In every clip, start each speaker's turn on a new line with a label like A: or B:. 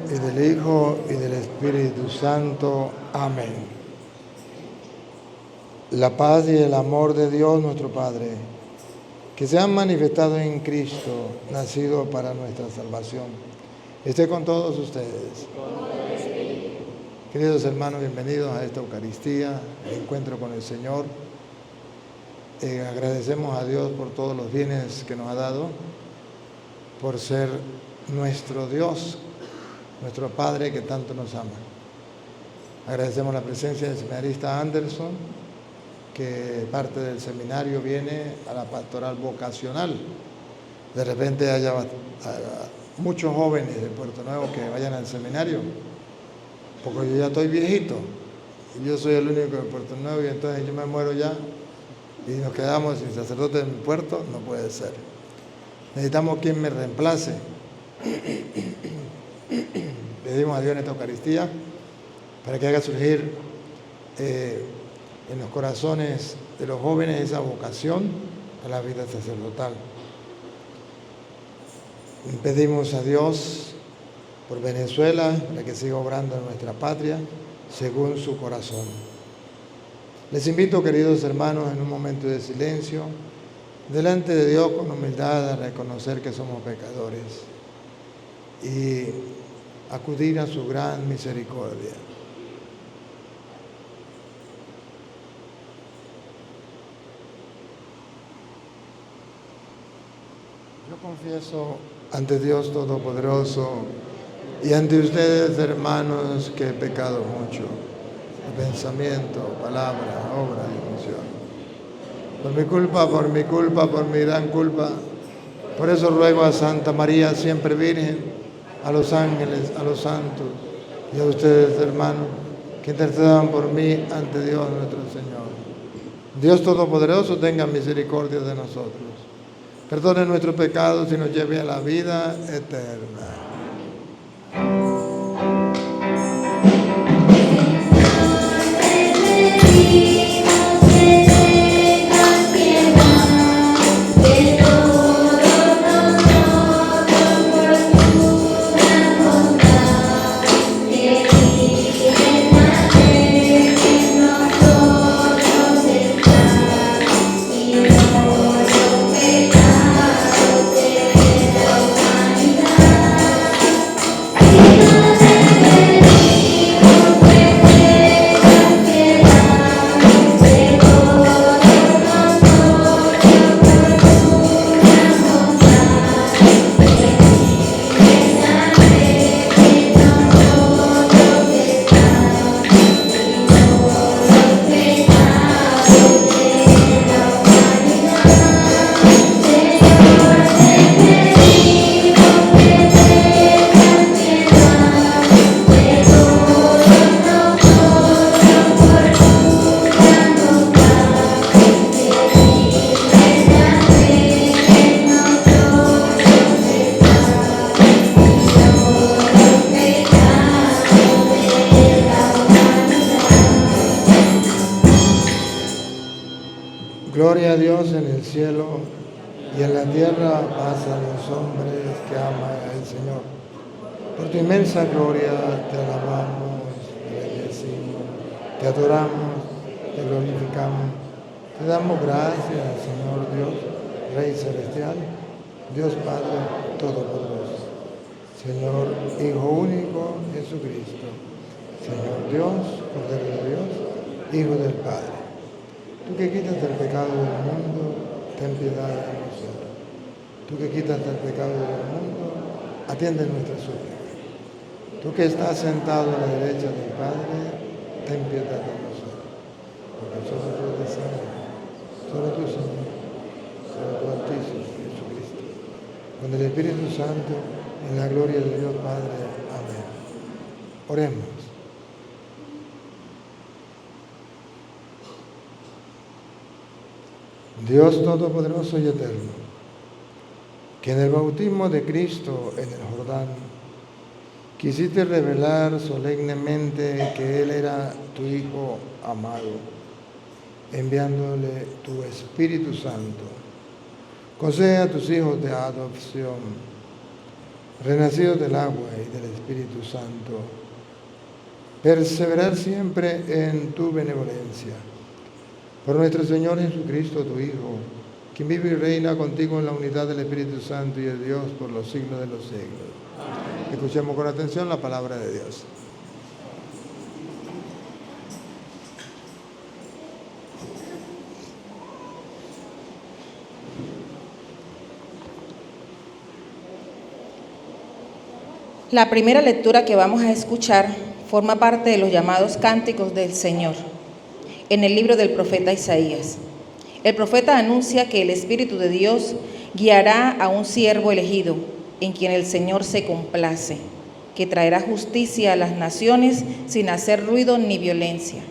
A: y del Hijo, y del Espíritu Santo. Amén. La paz y el amor de Dios nuestro Padre, que se han manifestado en Cristo, nacido para nuestra salvación, esté con todos ustedes. Queridos hermanos, bienvenidos a esta Eucaristía, el encuentro con el Señor. Agradecemos a Dios por todos los bienes que nos ha dado, por ser nuestro Dios, nuestro Padre que tanto nos ama. Agradecemos la presencia del seminarista Anderson, que parte del seminario viene a la pastoral vocacional. De repente haya muchos jóvenes de Puerto Nuevo que vayan al seminario, porque yo ya estoy viejito, y yo soy el único de Puerto Nuevo, y entonces yo me muero ya, y nos quedamos sin sacerdote en Puerto. No puede ser. Necesitamos quien me reemplace. Pedimos a Dios en esta Eucaristía para que haga surgir en los corazones de los jóvenes esa vocación a la vida sacerdotal. Pedimos a Dios por Venezuela para que siga obrando en nuestra patria según su corazón. Les invito, queridos hermanos, en un momento de silencio, delante de Dios con humildad, a reconocer que somos pecadores y acudir a su gran misericordia. Yo confieso ante Dios Todopoderoso y ante ustedes, hermanos, que he pecado mucho, de pensamiento, palabra, obra y omisión. Por mi gran culpa. Por eso ruego a Santa María, siempre Virgen, a los ángeles, a los santos y a ustedes, hermanos, que intercedan por mí ante Dios nuestro Señor. Dios Todopoderoso tenga misericordia de nosotros, perdone nuestros pecados y nos lleve a la vida eterna. Gloria a Dios en el cielo y en la tierra paz a los hombres que aman al Señor. Por tu inmensa gloria te alabamos, te bendecimos, te adoramos, te glorificamos. Te damos gracias, Señor Dios, Rey Celestial, Dios Padre Todopoderoso, Señor Hijo único Jesucristo, Señor Dios, Cordero de Dios, Hijo del Padre. Tú que quitas el pecado del mundo, ten piedad de nosotros. Tú que quitas el pecado del mundo, atiende nuestra súplica. Tú que estás sentado a la derecha del Padre, ten piedad de nosotros. Porque somos los de sangre, solo tú, Señor, solo tú, Altísimo Jesucristo. Con el Espíritu Santo, en la gloria de Dios Padre. Amén. Oremos. Dios Todopoderoso y Eterno, que en el bautismo de Cristo en el Jordán quisiste revelar solemnemente que Él era tu Hijo amado, enviándole tu Espíritu Santo. Concede a tus hijos de adopción renacidos del agua y del Espíritu Santo, perseverar siempre en tu benevolencia. Por nuestro Señor Jesucristo, tu Hijo, quien vive y reina contigo en la unidad del Espíritu Santo y de Dios por los siglos de los siglos. Amén. Escuchemos con atención la palabra de Dios.
B: La primera lectura que vamos a escuchar forma parte de los llamados cánticos del Señor, en el libro del profeta Isaías. El profeta anuncia que el Espíritu de Dios guiará a un siervo elegido, en quien el Señor se complace, que traerá justicia a las naciones sin hacer ruido ni violencia.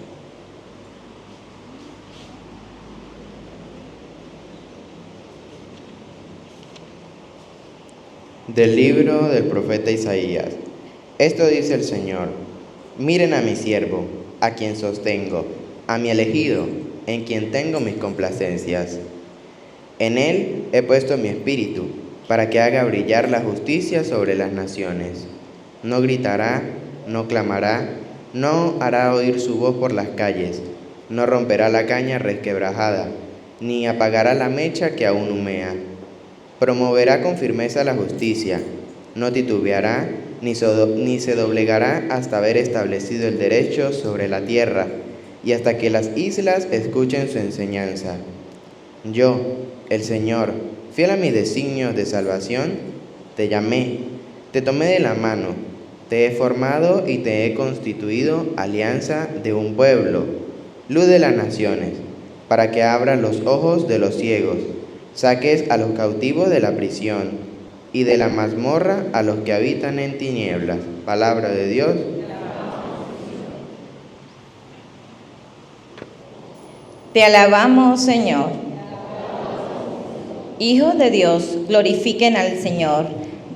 C: Del libro del profeta Isaías. Esto dice el Señor: miren a mi siervo, a quien sostengo, a mi elegido, en quien tengo mis complacencias. En él he puesto mi espíritu, para que haga brillar la justicia sobre las naciones. No gritará, no clamará, no hará oír su voz por las calles, no romperá la caña resquebrajada, ni apagará la mecha que aún humea. Promoverá con firmeza la justicia, no titubeará ni se doblegará hasta haber establecido el derecho sobre la tierra y hasta que las islas escuchen su enseñanza. Yo, el Señor, fiel a mis designios de salvación, te llamé, te tomé de la mano, te he formado y te he constituido alianza de un pueblo, luz de las naciones, para que abras los ojos de los ciegos, saques a los cautivos de la prisión, y de la mazmorra a los que habitan en tinieblas. Palabra de Dios.
D: Te alabamos, Señor. Hijos de Dios, glorifiquen al Señor,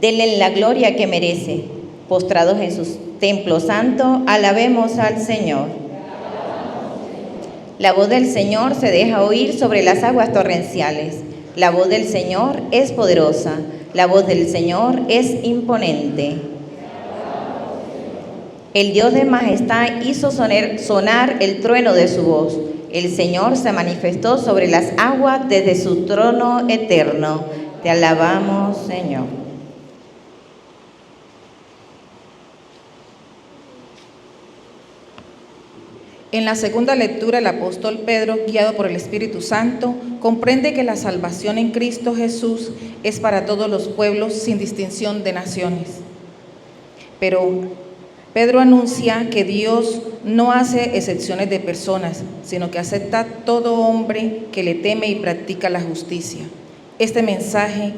D: denle la gloria que merece. Postrados en su templo santo, alabemos al Señor. La voz del Señor se deja oír sobre las aguas torrenciales. La voz del Señor es poderosa, la voz del Señor es imponente. El Dios de majestad hizo sonar el trueno de su voz. El Señor se manifestó sobre las aguas desde su trono eterno. Te alabamos, Señor.
B: En la segunda lectura, el apóstol Pedro, guiado por el Espíritu Santo, comprende que la salvación en Cristo Jesús es para todos los pueblos sin distinción de naciones. Pero Pedro anuncia que Dios no hace excepciones de personas, sino que acepta a todo hombre que le teme y practica la justicia. Este mensaje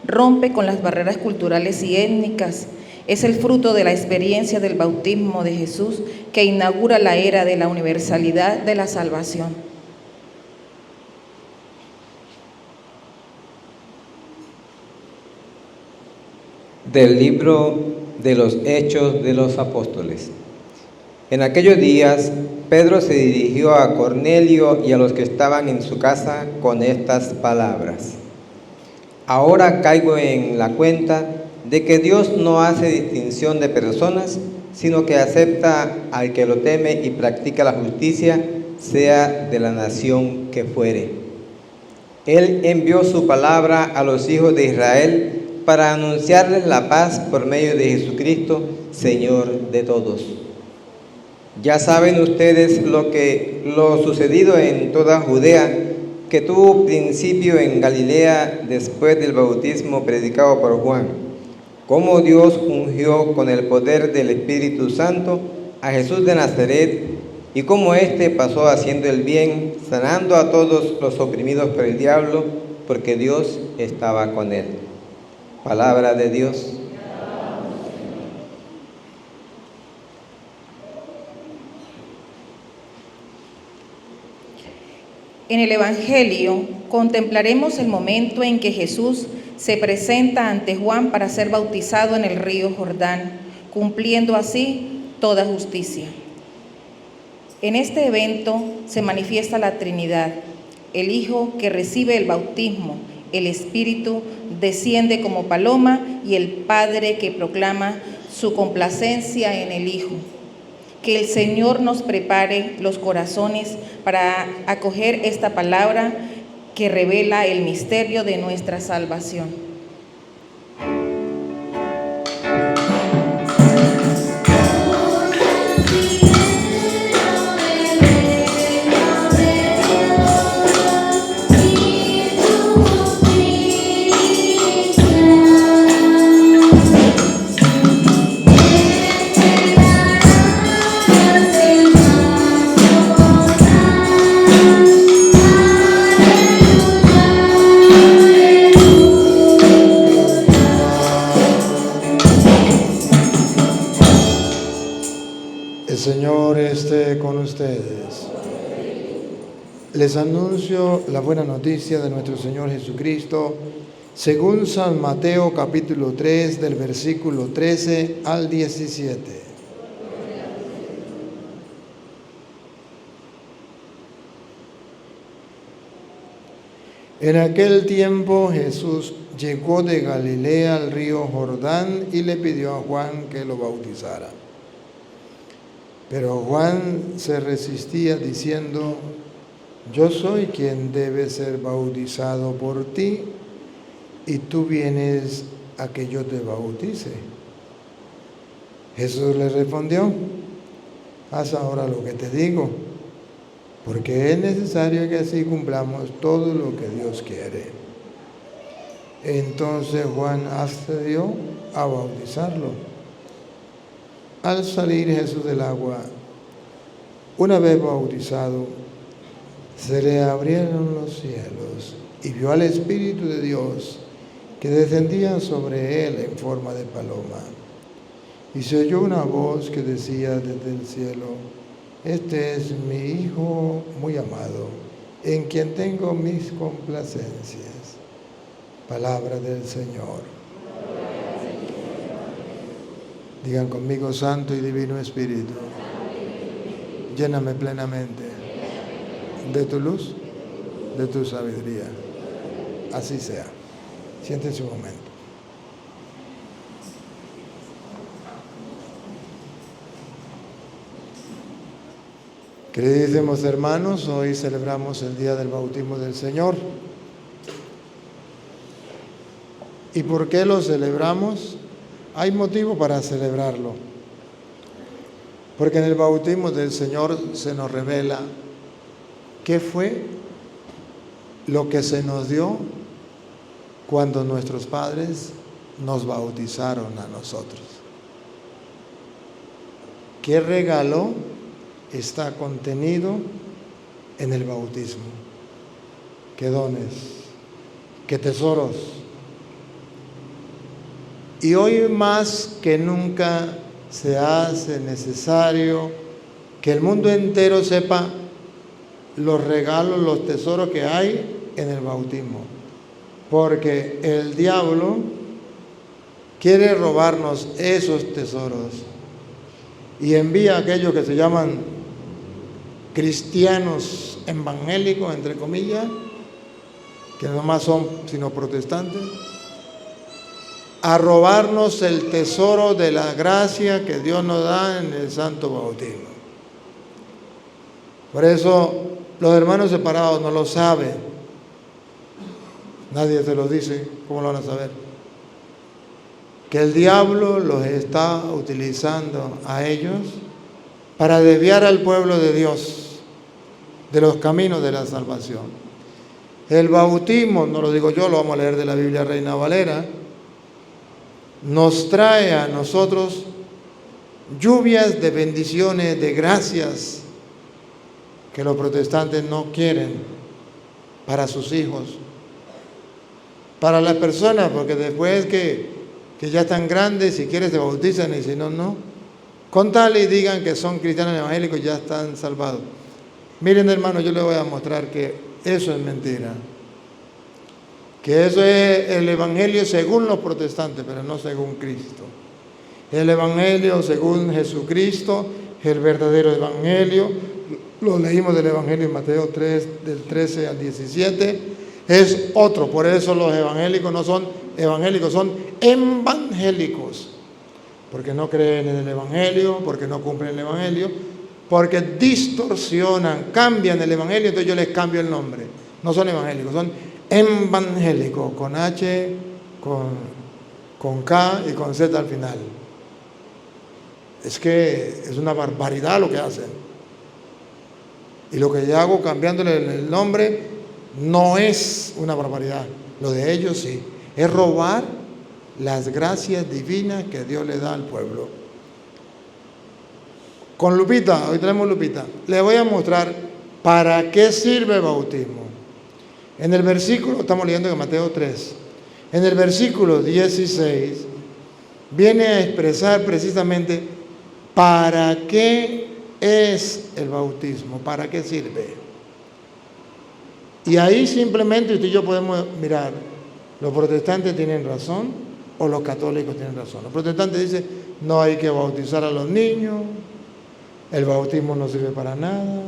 B: rompe con las barreras culturales y étnicas. Es el fruto de la experiencia del bautismo de Jesús que inaugura la era de la universalidad de la salvación.
E: Del libro de los Hechos de los Apóstoles. En aquellos días, Pedro se dirigió a Cornelio y a los que estaban en su casa con estas palabras: ahora caigo en la cuenta de que Dios no hace distinción de personas, sino que acepta al que lo teme y practica la justicia, sea de la nación que fuere. Él envió su palabra a los hijos de Israel para anunciarles la paz por medio de Jesucristo, Señor de todos. Ya saben ustedes lo sucedido en toda Judea, que tuvo principio en Galilea después del bautismo predicado por Juan. Cómo Dios ungió con el poder del Espíritu Santo a Jesús de Nazaret y cómo éste pasó haciendo el bien, sanando a todos los oprimidos por el diablo, porque Dios estaba con él. Palabra de Dios.
B: En el Evangelio contemplaremos el momento en que Jesús se presenta ante Juan para ser bautizado en el río Jordán, cumpliendo así toda justicia. En este evento se manifiesta la Trinidad, el Hijo que recibe el bautismo, El Espíritu desciende como paloma y el Padre que proclama su complacencia en el Hijo. Que el Señor nos prepare los corazones para acoger esta palabra que revela el misterio de nuestra salvación.
A: El Señor esté con ustedes. Les anuncio la buena noticia de nuestro Señor Jesucristo, según San Mateo capítulo 3, del versículo 13 al 17. En aquel tiempo Jesús llegó de Galilea al río Jordán y le pidió a Juan que lo bautizara. Pero Juan se resistía diciendo: yo soy quien debe ser bautizado por ti, y tú vienes a que yo te bautice. Jesús le respondió: haz ahora lo que te digo, porque es necesario que así cumplamos todo lo que Dios quiere. Entonces Juan accedió a bautizarlo. Al salir Jesús del agua, una vez bautizado, se le abrieron los cielos y vio al Espíritu de Dios que descendía sobre él en forma de paloma. Y se oyó una voz que decía desde el cielo: este es mi Hijo muy amado, en quien tengo mis complacencias. Palabra del Señor. Digan conmigo: Santo y Divino Espíritu, lléname plenamente de tu luz, de tu sabiduría. Así sea. Siéntense un momento. Queridísimos hermanos, hoy celebramos el día del bautismo del Señor. ¿Y por qué lo celebramos? Hay motivo para celebrarlo, porque en el bautismo del Señor se nos revela qué fue lo que se nos dio cuando nuestros padres nos bautizaron a nosotros. ¿Qué regalo está contenido en el bautismo? ¿Qué dones? ¿Qué tesoros? Y hoy más que nunca se hace necesario que el mundo entero sepa los regalos, los tesoros que hay en el bautismo. Porque el diablo quiere robarnos esos tesoros y envía a aquellos que se llaman cristianos evangélicos, entre comillas, que no más son sino protestantes, a robarnos el tesoro de la gracia que Dios nos da en el santo bautismo. Por eso los hermanos separados no lo saben. Nadie se lo dice, ¿cómo lo van a saber? Que el diablo los está utilizando a ellos para desviar al pueblo de Dios de los caminos de la salvación. El bautismo, no lo digo yo, lo vamos a leer de la Biblia Reina Valera, nos trae a nosotros lluvias de bendiciones, de gracias que los protestantes no quieren para sus hijos, para las personas, porque después que ya están grandes, si quieren se bautizan y si no, no. Con tal y digan que son cristianos evangélicos, ya están salvados. Miren, hermano, yo les voy a mostrar que eso es mentira. Que eso es el evangelio según los protestantes, pero no según Cristo. El evangelio según Jesucristo, el verdadero evangelio. Lo leímos del evangelio en Mateo 3, del 13 al 17. es otro. Por eso los evangélicos no son evangélicos, son evangélicos. Porque no creen en el evangelio, porque no cumplen el evangelio, porque distorsionan, cambian el evangelio, entonces yo les cambio el nombre. No son evangélicos, son evangélicos, con H, con K y con Z al final. Es que es una barbaridad lo que hacen. Y lo que yo hago cambiándole el nombre no es una barbaridad. Lo de ellos sí. Es robar las gracias divinas que Dios le da al pueblo. Con Lupita, hoy tenemos Lupita, le voy a mostrar para qué sirve el bautismo. En el versículo, estamos leyendo en Mateo 3, en el versículo 16, viene a expresar precisamente para qué es el bautismo, para qué sirve. Y ahí simplemente usted y yo podemos mirar, los protestantes tienen razón o los católicos tienen razón. Los protestantes dicen, no hay que bautizar a los niños, el bautismo no sirve para nada.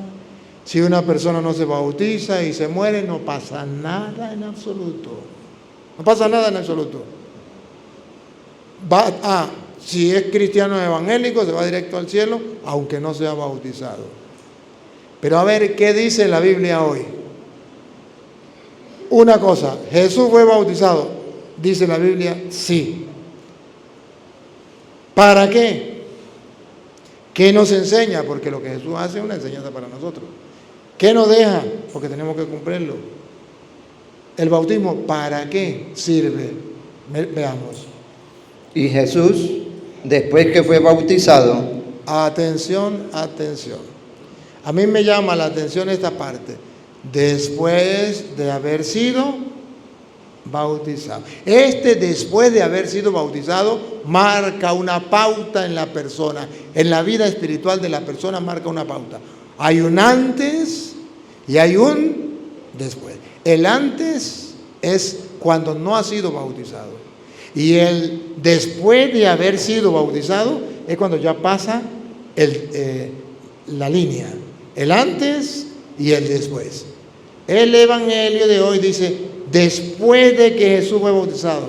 A: Si una persona no se bautiza y se muere, no pasa nada en absoluto. No pasa nada en absoluto. Si es cristiano evangélico, se va directo al cielo, aunque no sea bautizado. Pero a ver, ¿qué dice la Biblia hoy? Una cosa, ¿Jesús fue bautizado? Dice la Biblia, sí. ¿Para qué? ¿Qué nos enseña? Porque lo que Jesús hace es una enseñanza para nosotros. ¿Qué nos deja? Porque tenemos que cumplirlo. El bautismo, ¿para qué sirve? Veamos.
F: Y Jesús, después que fue bautizado,
A: Atención, atención. A mí me llama la atención esta parte. Después de haber sido bautizado. Después de haber sido bautizado, marca una pauta en la persona. En la vida espiritual de la persona marca una pauta. Hay un antes y hay un después. El antes es cuando no ha sido bautizado. Y el después de haber sido bautizado es cuando ya pasa la línea. El antes y el después. El evangelio de hoy dice, después de que Jesús fue bautizado,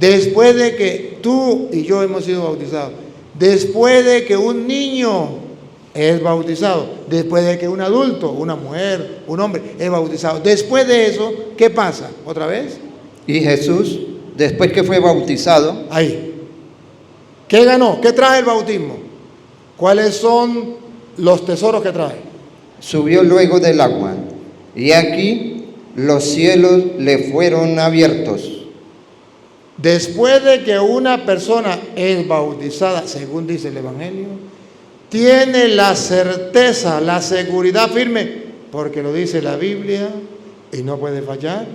A: después de que tú y yo hemos sido bautizados, después de que un niño es bautizado, después de que un adulto, una mujer, un hombre es bautizado, después de eso, ¿qué pasa? ¿Otra vez?
F: y Jesús, después que fue bautizado,
A: Ahí. ¿Qué ganó? ¿Qué trae el bautismo? ¿Cuáles son los tesoros que trae?
F: subió luego del agua, y aquí los cielos le fueron abiertos.
A: Después de que una persona es bautizada, según dice el Evangelio, tiene la certeza, la seguridad firme, porque lo dice la Biblia y no puede fallar,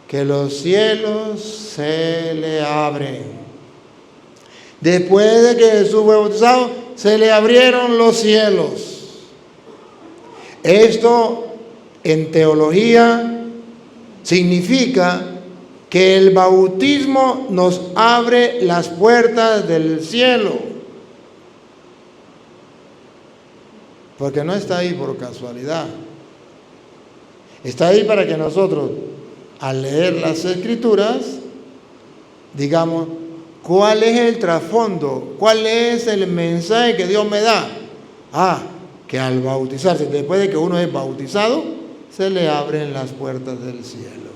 A: que los cielos se le abren. Después de que Jesús fue bautizado, se le abrieron los cielos. Esto en teología significa que el bautismo nos abre las puertas del cielo. Porque no está ahí por casualidad. Está ahí para que nosotros, al leer las Escrituras, digamos, ¿cuál es el trasfondo? ¿Cuál es el mensaje que Dios me da? Que al bautizarse, después de que uno es bautizado, se le abren las puertas del cielo.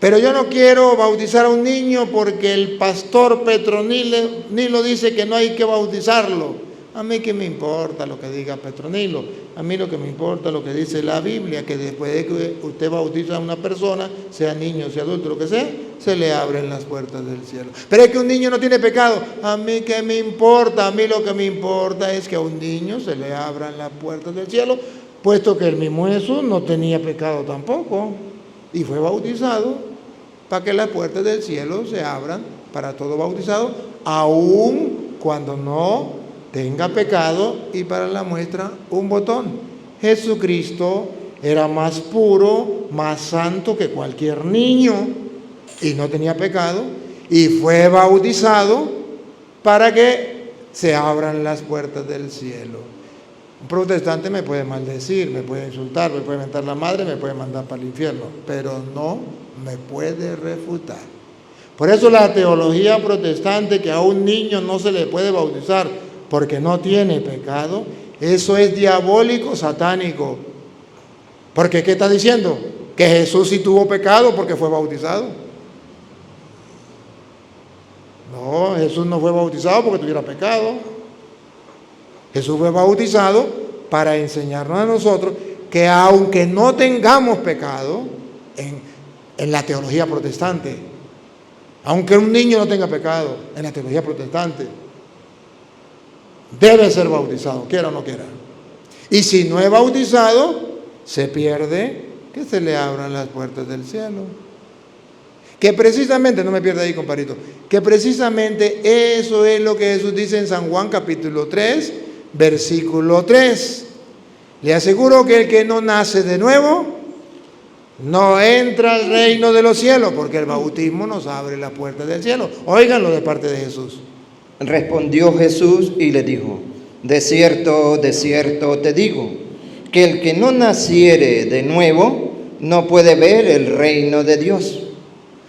A: Pero yo no quiero bautizar a un niño porque el pastor Petronilo dice que no hay que bautizarlo. A mí qué me importa lo que diga Petronilo. A mí lo que me importa es lo que dice la Biblia, que después de que usted bautiza a una persona, sea niño, sea adulto, lo que sea, se le abren las puertas del cielo. Pero es que un niño no tiene pecado. A mí qué me importa. A mí lo que me importa es que a un niño se le abran las puertas del cielo, puesto que el mismo Jesús no tenía pecado tampoco y fue bautizado para que las puertas del cielo se abran para todo bautizado, aun cuando no tenga pecado. Y para la muestra, un botón. Jesucristo era más puro, más santo que cualquier niño y no tenía pecado y fue bautizado para que se abran las puertas del cielo. Un protestante me puede maldecir, me puede insultar, me puede mentar la madre, me puede mandar para el infierno, pero no me puede refutar. Por eso la teología protestante, que a un niño no se le puede bautizar porque no tiene pecado, eso es diabólico, satánico. Porque ¿qué está diciendo? Que Jesús sí tuvo pecado porque fue bautizado. No, Jesús no fue bautizado porque tuviera pecado. Jesús fue bautizado para enseñarnos a nosotros que aunque no tengamos pecado, en la teología protestante, aunque un niño no tenga pecado, en la teología protestante, debe ser bautizado, quiera o no quiera. Y si no es bautizado, se pierde que se le abran las puertas del cielo. Que precisamente, no me pierda ahí, compadrito, que precisamente eso es lo que Jesús dice en San Juan capítulo 3, versículo 3. Le aseguro que el que no nace de nuevo no entra al reino de los cielos, porque el bautismo nos abre la puerta del cielo. Óiganlo de parte de Jesús.
F: Respondió Jesús y le dijo: de cierto te digo, que el que no naciere de nuevo no puede ver el reino de Dios.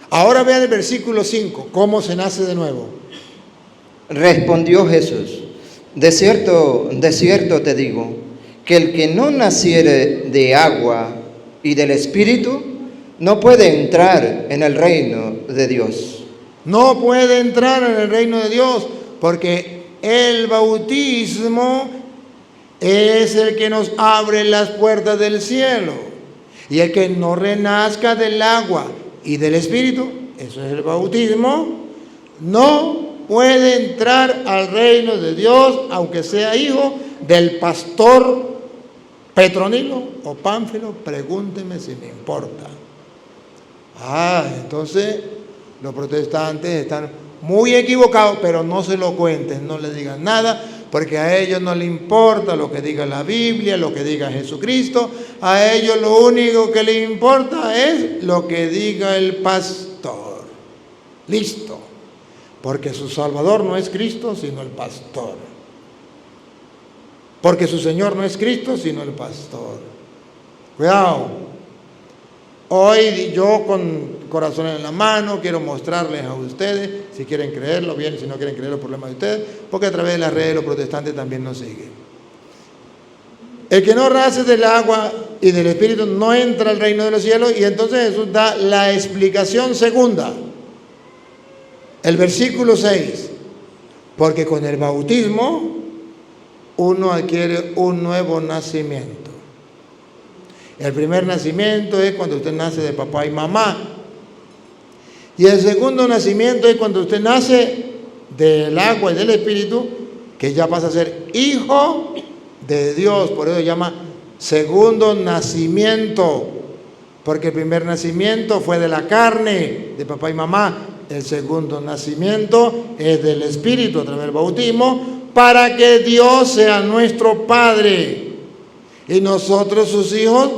A: Ahora vean el versículo 5, ¿cómo se nace de nuevo?
F: Respondió Jesús: de cierto te digo, que el que no naciere de agua y del Espíritu no puede entrar en el reino de Dios.
A: No puede entrar en el reino de Dios, porque el bautismo es el que nos abre las puertas del cielo. Y el que no renazca del agua y del Espíritu, eso es el bautismo, no puede entrar al reino de Dios, aunque sea hijo del pastor Petronilo o Pánfilo, pregúnteme si me importa. Entonces los protestantes están muy equivocados, pero no se lo cuenten, no le digan nada, porque a ellos no les importa lo que diga la Biblia, lo que diga Jesucristo. A ellos lo único que les importa es lo que diga el pastor. Listo. Porque su Salvador no es Cristo, sino el pastor. Porque su Señor no es Cristo, sino el pastor. Cuidado. Hoy yo con corazón en la mano quiero mostrarles a ustedes, si quieren creerlo bien, si no quieren creerlo, problema de ustedes, porque a través de las redes los protestantes también nos siguen. El que no nace del agua y del Espíritu no entra al reino de los cielos, y entonces Jesús da la explicación segunda. El versículo 6, porque con el bautismo uno adquiere un nuevo nacimiento. El primer nacimiento es cuando usted nace de papá y mamá. Y el segundo nacimiento es cuando usted nace del agua y del Espíritu, que ya pasa a ser hijo de Dios. Por eso se llama segundo nacimiento, porque el primer nacimiento fue de la carne, de papá y mamá. El segundo nacimiento es del Espíritu a través del bautismo, para que Dios sea nuestro Padre y nosotros sus hijos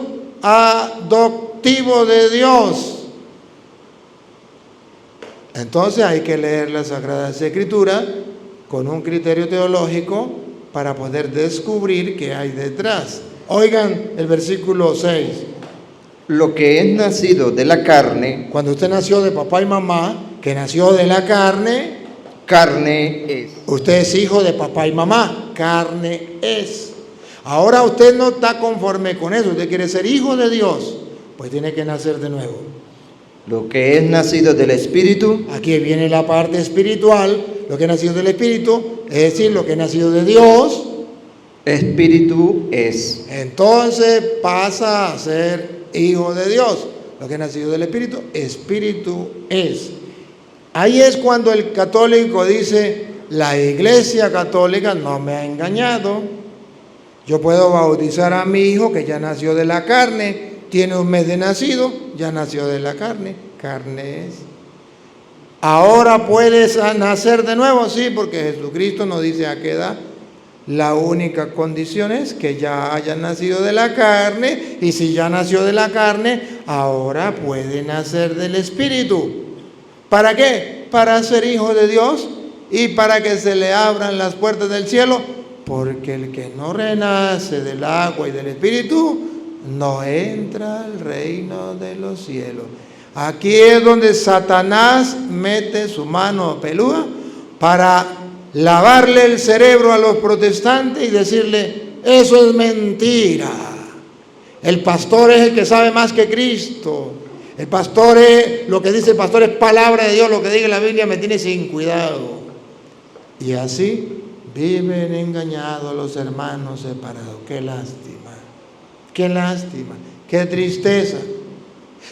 A: adoptivos de Dios. Entonces hay que leer las Sagradas Escrituras con un criterio teológico para poder descubrir qué hay detrás. Oigan el versículo 6.
F: Lo que es nacido de la carne,
A: Cuando usted nació de papá y mamá, que nació de la carne,
F: carne es.
A: usted es hijo de papá y mamá, carne es. Ahora usted no está conforme con eso, usted quiere ser hijo de Dios, pues tiene que nacer de nuevo.
F: Lo que es nacido del Espíritu,
A: Aquí viene la parte espiritual, lo que es nacido del Espíritu, es decir, lo que es nacido de Dios,
F: Espíritu es.
A: entonces pasa a ser hijo de Dios. Lo que es nacido del Espíritu, Espíritu es. Ahí es cuando el católico dice, la Iglesia Católica no me ha engañado. Yo puedo bautizar a mi hijo que ya nació de la carne, tiene un mes de nacido, ya nació de la carne, carne es. Ahora puedes nacer de nuevo, sí, porque Jesucristo nos dice a qué edad. La única condición es que ya haya nacido de la carne, y si ya nació de la carne, ahora puede nacer del Espíritu. ¿Para qué? Para ser hijo de Dios y para que se le abran las puertas del cielo porque el que no renace del agua y del Espíritu no entra al reino de los cielos. Aquí es donde Satanás mete su mano peluda para lavarle el cerebro a los protestantes y decirle: eso es mentira. El pastor es el que sabe más que Cristo. El pastor es, lo que dice el pastor es palabra de Dios, lo que diga la Biblia me tiene sin cuidado. Y así viven engañados los hermanos separados. Qué lástima, qué lástima, qué tristeza.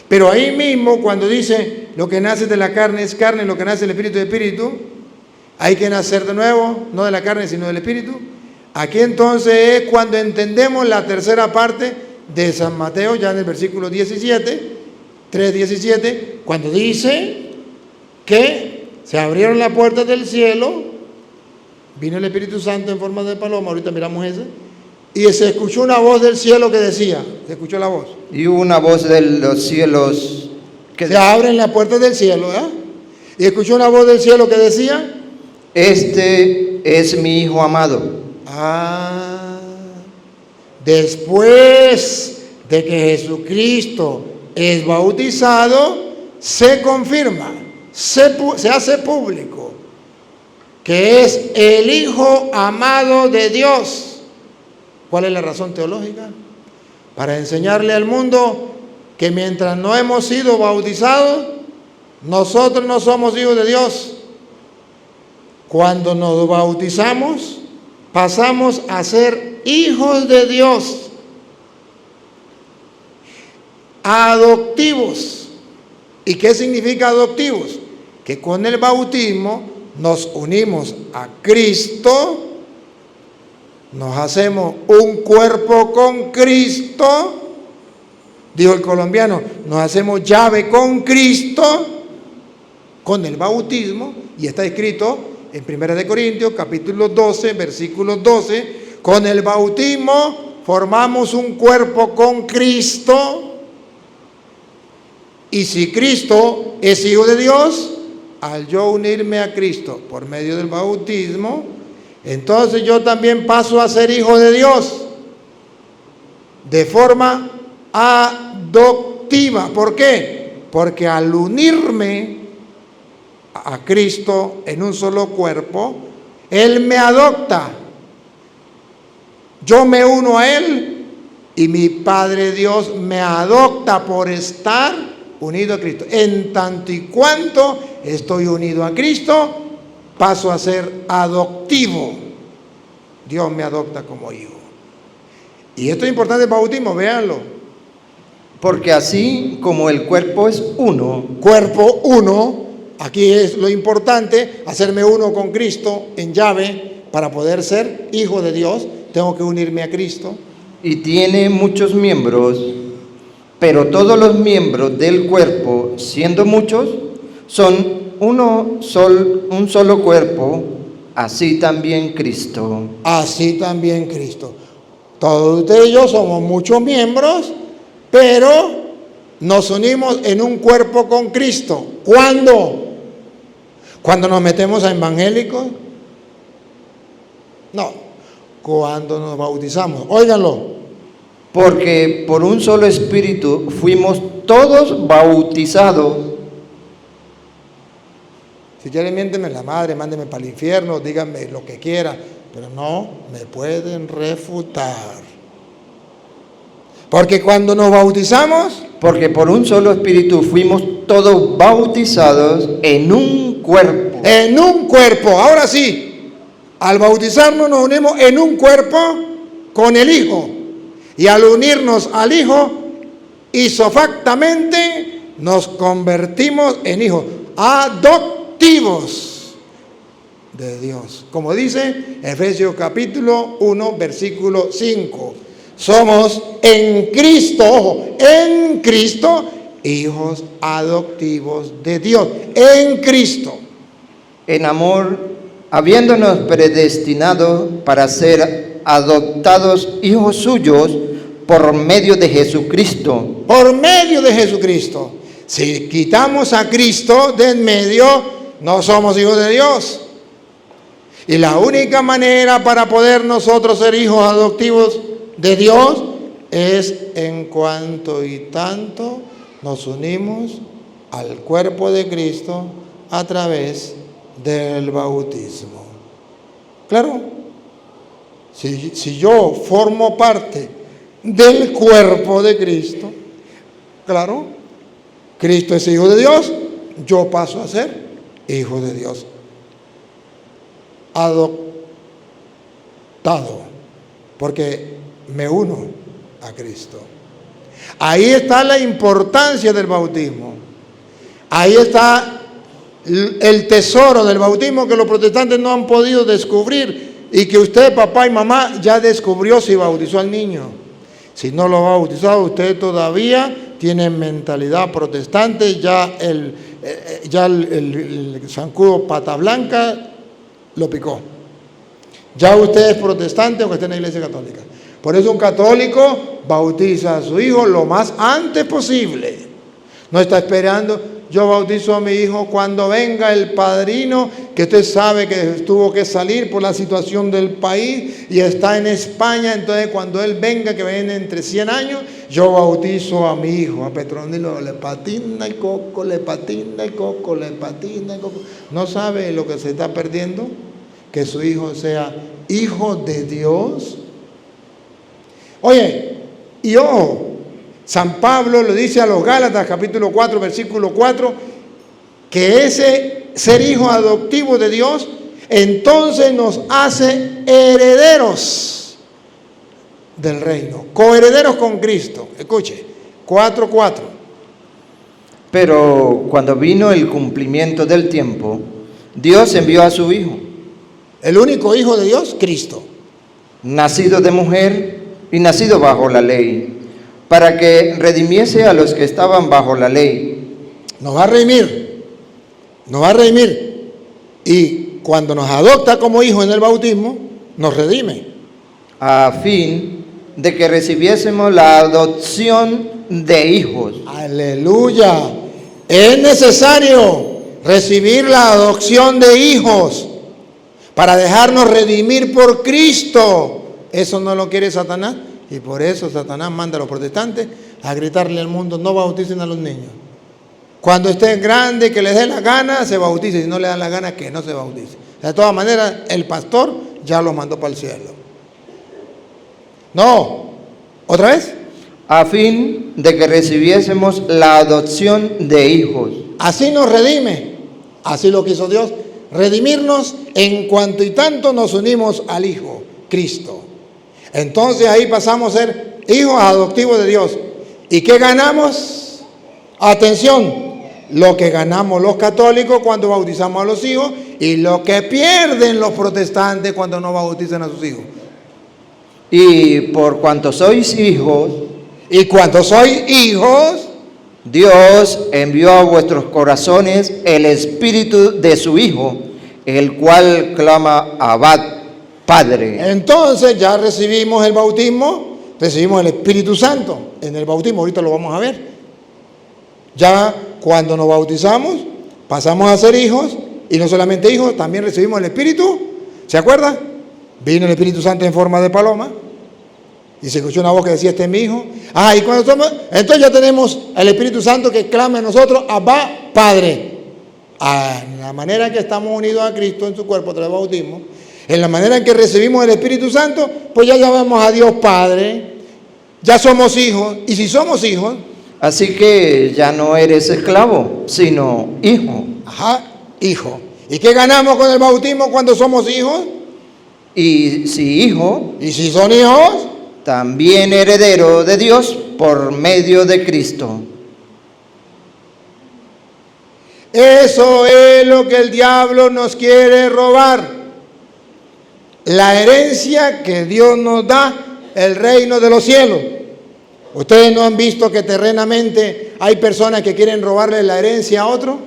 A: Pero ahí mismo cuando dice lo que nace de la carne es carne, lo que nace del Espíritu es Espíritu, hay que nacer de nuevo, no de la carne sino del Espíritu. Aquí entonces es cuando entendemos la tercera parte de San Mateo, ya en el versículo 17, 3:17, cuando dice que se abrieron las puertas del cielo, vino el Espíritu Santo en forma de paloma, ahorita miramos ese, y se escuchó una voz del cielo que decía, se escuchó la voz.
F: Y una voz de los cielos que
A: se abren las puertas del cielo, y escuchó una voz del cielo que decía:
F: este es mi Hijo amado.
A: Después de que Jesucristo es bautizado, se confirma, se hace público que es el Hijo amado de Dios. ¿Cuál es la razón teológica? Para enseñarle al mundo que mientras no hemos sido bautizados, nosotros no somos hijos de Dios. Cuando nos bautizamos, pasamos a ser hijos de Dios, adoptivos. ¿Y qué significa adoptivos? Que con el bautismo nos unimos a Cristo, nos hacemos un cuerpo con Cristo, dijo el colombiano, nos hacemos llave con Cristo, con el bautismo, y está escrito en 1 Corintios capítulo 12, versículo 12, con el bautismo formamos un cuerpo con Cristo. Y si Cristo es Hijo de Dios, al yo unirme a Cristo por medio del bautismo, entonces yo también paso a ser hijo de Dios de forma adoptiva. ¿Por qué? Porque al unirme a Cristo en un solo cuerpo, Él me adopta. Yo me uno a Él y mi Padre Dios me adopta por estar unido a Cristo. En tanto y cuanto estoy unido a Cristo, paso a ser adoptivo. Dios me adopta como hijo. Y esto es importante el bautismo, véanlo.
F: Porque así como el cuerpo es uno.
A: Cuerpo uno, aquí es lo importante, hacerme uno con Cristo en llave para poder ser hijo de Dios. Tengo que unirme a Cristo.
F: Y tiene muchos miembros, pero todos los miembros del cuerpo, siendo muchos, son un solo cuerpo, así también Cristo.
A: Así también Cristo. Todos ustedes y yo somos muchos miembros, pero nos unimos en un cuerpo con Cristo. ¿Cuándo? ¿Cuando nos metemos a evangélicos? No, cuando nos bautizamos. Óiganlo.
F: Porque por un solo espíritu fuimos todos bautizados.
A: Si quieren, miéntenme la madre, mándenme para el infierno, díganme lo que quieran, pero no me pueden refutar. Porque cuando nos bautizamos,
F: porque por un solo espíritu fuimos todos bautizados en un cuerpo.
A: En un cuerpo. Ahora sí, al bautizarnos nos unimos en un cuerpo con el Hijo. Y al unirnos al Hijo, isofactamente nos convertimos en hijos adoptivos de Dios. Como dice Efesios capítulo 1, versículo 5. Somos en Cristo, ojo, en Cristo, hijos adoptivos de Dios. En Cristo.
F: En amor, habiéndonos predestinado para ser adoptados hijos suyos por medio de Jesucristo.
A: Por medio de Jesucristo. Si quitamos a Cristo de en medio, no somos hijos de Dios. Y la única manera para poder nosotros ser hijos adoptivos de Dios es en cuanto y tanto nos unimos al cuerpo de Cristo a través del bautismo. Claro, si yo formo parte del cuerpo de Cristo, claro, Cristo es hijo de Dios, yo paso a ser hijo de Dios. Adoptado, porque me uno a Cristo. Ahí está la importancia del bautismo. Ahí está el tesoro del bautismo que los protestantes no han podido descubrir y que usted, papá y mamá, ya descubrió si bautizó al niño. Si no lo ha bautizado, usted todavía tiene mentalidad protestante, ya el zancudo pata blanca lo picó. Ya usted es protestante aunque esté en la iglesia católica. Por eso un católico bautiza a su hijo lo más antes posible. No está esperando, yo bautizo a mi hijo cuando venga el padrino, que usted sabe que tuvo que salir por la situación del país y está en España, entonces cuando él venga, que viene entre 100 años, yo bautizo a mi hijo, a Petronilo, le patina el coco, le patina el coco, le patina el coco. ¿No sabe lo que se está perdiendo? Que su hijo sea hijo de Dios. Oye, y ojo, San Pablo lo dice a los Gálatas, capítulo 4, versículo 4, que ese ser hijo adoptivo de Dios, entonces nos hace herederos del reino, coherederos con Cristo. Escuche, 4:4.
F: Pero cuando vino el cumplimiento del tiempo, Dios envió a su Hijo,
A: El único hijo de Dios, Cristo.
F: nacido de mujer y nacido bajo la ley, para que redimiese a los que estaban bajo la ley.
A: Nos va a redimir. Nos va a redimir. Y cuando nos adopta como hijos en el bautismo, nos redime.
F: A fin de que recibiésemos la adopción de hijos.
A: Aleluya. Es necesario recibir la adopción de hijos para dejarnos redimir por Cristo. Eso no lo quiere Satanás. Y por eso Satanás manda a los protestantes a gritarle al mundo: no bauticen a los niños. Cuando estén grandes, que les dé la gana, se bautice. Si no le dan la gana, que no se bautice. De todas maneras, el pastor ya los mandó para el cielo. No. ¿Otra vez?
F: A fin de que recibiésemos la adopción de hijos.
A: Así nos redime. Así lo quiso Dios. Redimirnos en cuanto y tanto nos unimos al Hijo, Cristo. Entonces ahí pasamos a ser hijos adoptivos de Dios. ¿Y qué ganamos? Atención. Lo que ganamos los católicos cuando bautizamos a los hijos y lo que pierden los protestantes cuando no bautizan a sus hijos.
F: Y por cuanto sois hijos,
A: Y cuando sois hijos,
F: Dios envió a vuestros corazones el espíritu de su Hijo, el cual clama: Abad, Padre.
A: entonces ya recibimos el bautismo, recibimos el Espíritu Santo en el bautismo. Ahorita lo vamos a ver. Ya cuando nos bautizamos, pasamos a ser hijos, y no solamente hijos, también recibimos el Espíritu. ¿Se acuerda? Vino el Espíritu Santo en forma de paloma y se escuchó una voz que decía: este es mi hijo. Y cuando somos, entonces ya tenemos el Espíritu Santo que clama en nosotros: Abba, Padre. En la manera en que estamos unidos a Cristo en su cuerpo tras el bautismo, en la manera en que recibimos el Espíritu Santo, pues ya llamamos a Dios Padre, ya somos hijos. Y si somos hijos,
F: Así que ya no eres esclavo, sino hijo.
A: hijo. ¿Y qué ganamos con el bautismo cuando somos hijos?
F: Y si hijo,
A: Y si son hijos,
F: también heredero de Dios por medio de Cristo.
A: eso es lo que el diablo nos quiere robar. La herencia que Dios nos da, el reino de los cielos. ¿Ustedes no han visto que terrenamente hay personas que quieren robarle la herencia a otro?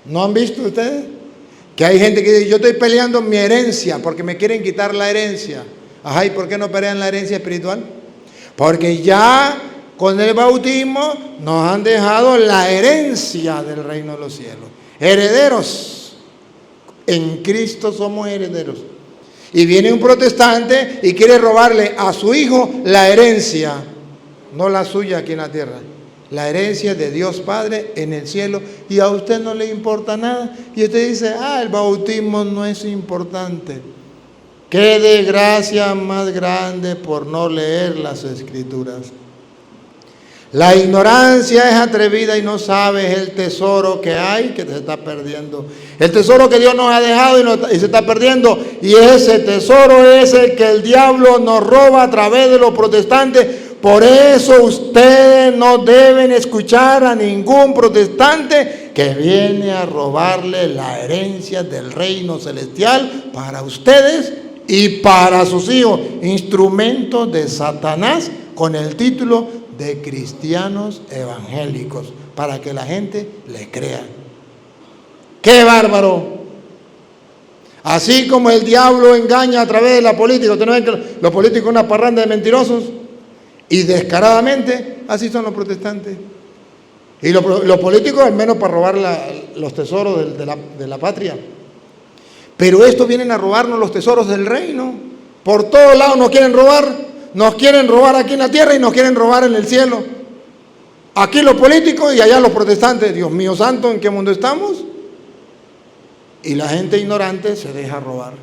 A: ¿No han visto ustedes? Que hay gente que dice: yo estoy peleando mi herencia porque me quieren quitar la herencia. ¿Y por qué no pelean la herencia espiritual? Porque ya con el bautismo nos han dejado la herencia del reino de los cielos. Herederos En Cristo somos herederos. Y viene un protestante y quiere robarle a su hijo la herencia, no la suya aquí en la tierra, la herencia de Dios Padre en el cielo, y a usted no le importa nada. Y usted dice, el bautismo no es importante. Qué desgracia más grande por no leer las Escrituras. La ignorancia es atrevida y no sabes el tesoro que hay, que se está perdiendo. El tesoro que Dios nos ha dejado y se está perdiendo. Y ese tesoro es el que el diablo nos roba a través de los protestantes. Por eso ustedes no deben escuchar a ningún protestante que viene a robarle la herencia del reino celestial para ustedes y para sus hijos. Instrumentos de Satanás con el título de cristianos evangélicos, para que la gente le crea. ¡Qué bárbaro! Así como el diablo engaña a través de la política. Ustedes no ven que los políticos son una parranda de mentirosos, y descaradamente así son los protestantes. Y los políticos al menos para robar los tesoros de la patria. Pero estos vienen a robarnos los tesoros del reino. Por todos lados nos quieren robar. Nos quieren robar aquí en la tierra y nos quieren robar en el cielo. Aquí los políticos y allá los protestantes. Dios mío santo, ¿en qué mundo estamos? Y la gente ignorante se deja robar.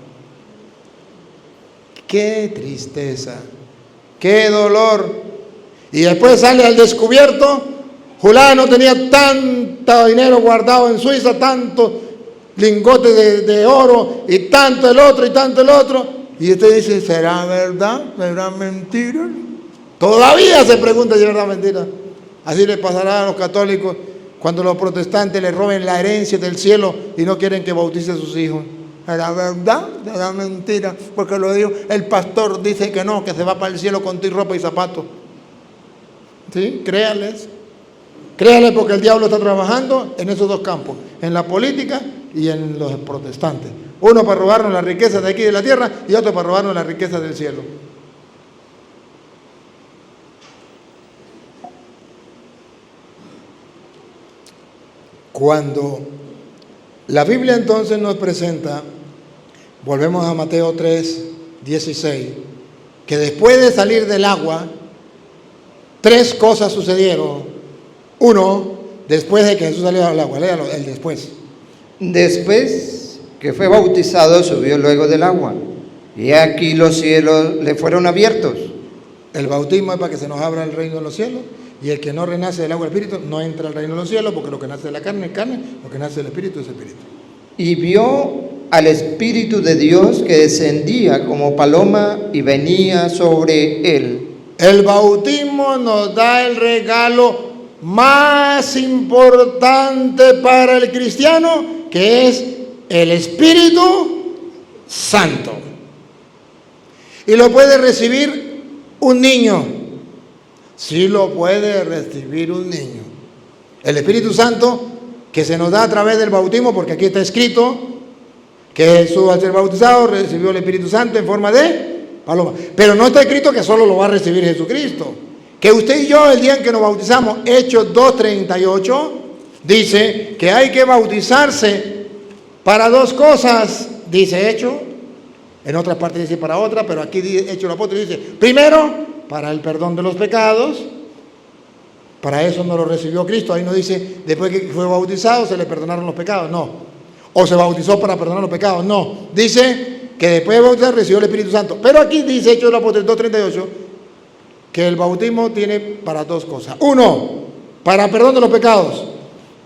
A: Qué tristeza, qué dolor. Y después sale al descubierto. Fulano tenía tanto dinero guardado en Suiza, tantos lingotes de oro, y tanto el otro, y tanto el otro. Y usted dice, ¿será verdad? ¿Será mentira? Todavía se pregunta si es verdad o mentira. Así le pasará a los católicos cuando los protestantes le roben la herencia del cielo y no quieren que bautice a sus hijos. ¿Será verdad? ¿Será mentira? Porque lo digo, el pastor dice que no, que se va para el cielo con tu ropa y zapatos. ¿Sí? Créanles. Créanles, porque el diablo está trabajando en esos dos campos, en la política y en los protestantes. Uno para robarnos las riquezas de aquí de la tierra y otro para robarnos las riquezas del cielo. Cuando la Biblia entonces nos presenta, volvemos a Mateo 3:16, que después de salir del agua, 3 cosas sucedieron. Uno, después de que Jesús salió del agua, léalo, el después.
F: Después que fue bautizado, subió luego del agua, y aquí los cielos le fueron abiertos.
A: El bautismo es para que se nos abra el reino de los cielos, y el que no renace del agua del Espíritu no entra al reino de los cielos, porque lo que nace de la carne es carne, lo que nace del Espíritu es Espíritu.
F: Y vio al Espíritu de Dios que descendía como paloma y venía sobre él.
A: El bautismo nos da el regalo más importante para el cristiano, que es el Espíritu Santo. Y lo puede recibir un niño. Sí lo puede recibir un niño. El Espíritu Santo que se nos da a través del bautismo, porque aquí está escrito que Jesús al ser bautizado recibió el Espíritu Santo en forma de paloma. Pero no está escrito que solo lo va a recibir Jesucristo. Que usted y yo, el día en que nos bautizamos, Hechos 2:38, dice que hay que bautizarse para 2 cosas, dice Hecho. En otras partes dice para otra, pero aquí Hecho el apóstol dice, primero, para el perdón de los pecados. Para eso no lo recibió Cristo. Ahí no dice, después que fue bautizado se le perdonaron los pecados, no. O se bautizó para perdonar los pecados, no. Dice que después de bautizar recibió el Espíritu Santo. Pero aquí dice Hechos del apóstol 2:38, que el bautismo tiene para 2 cosas. Uno, para perdón de los pecados.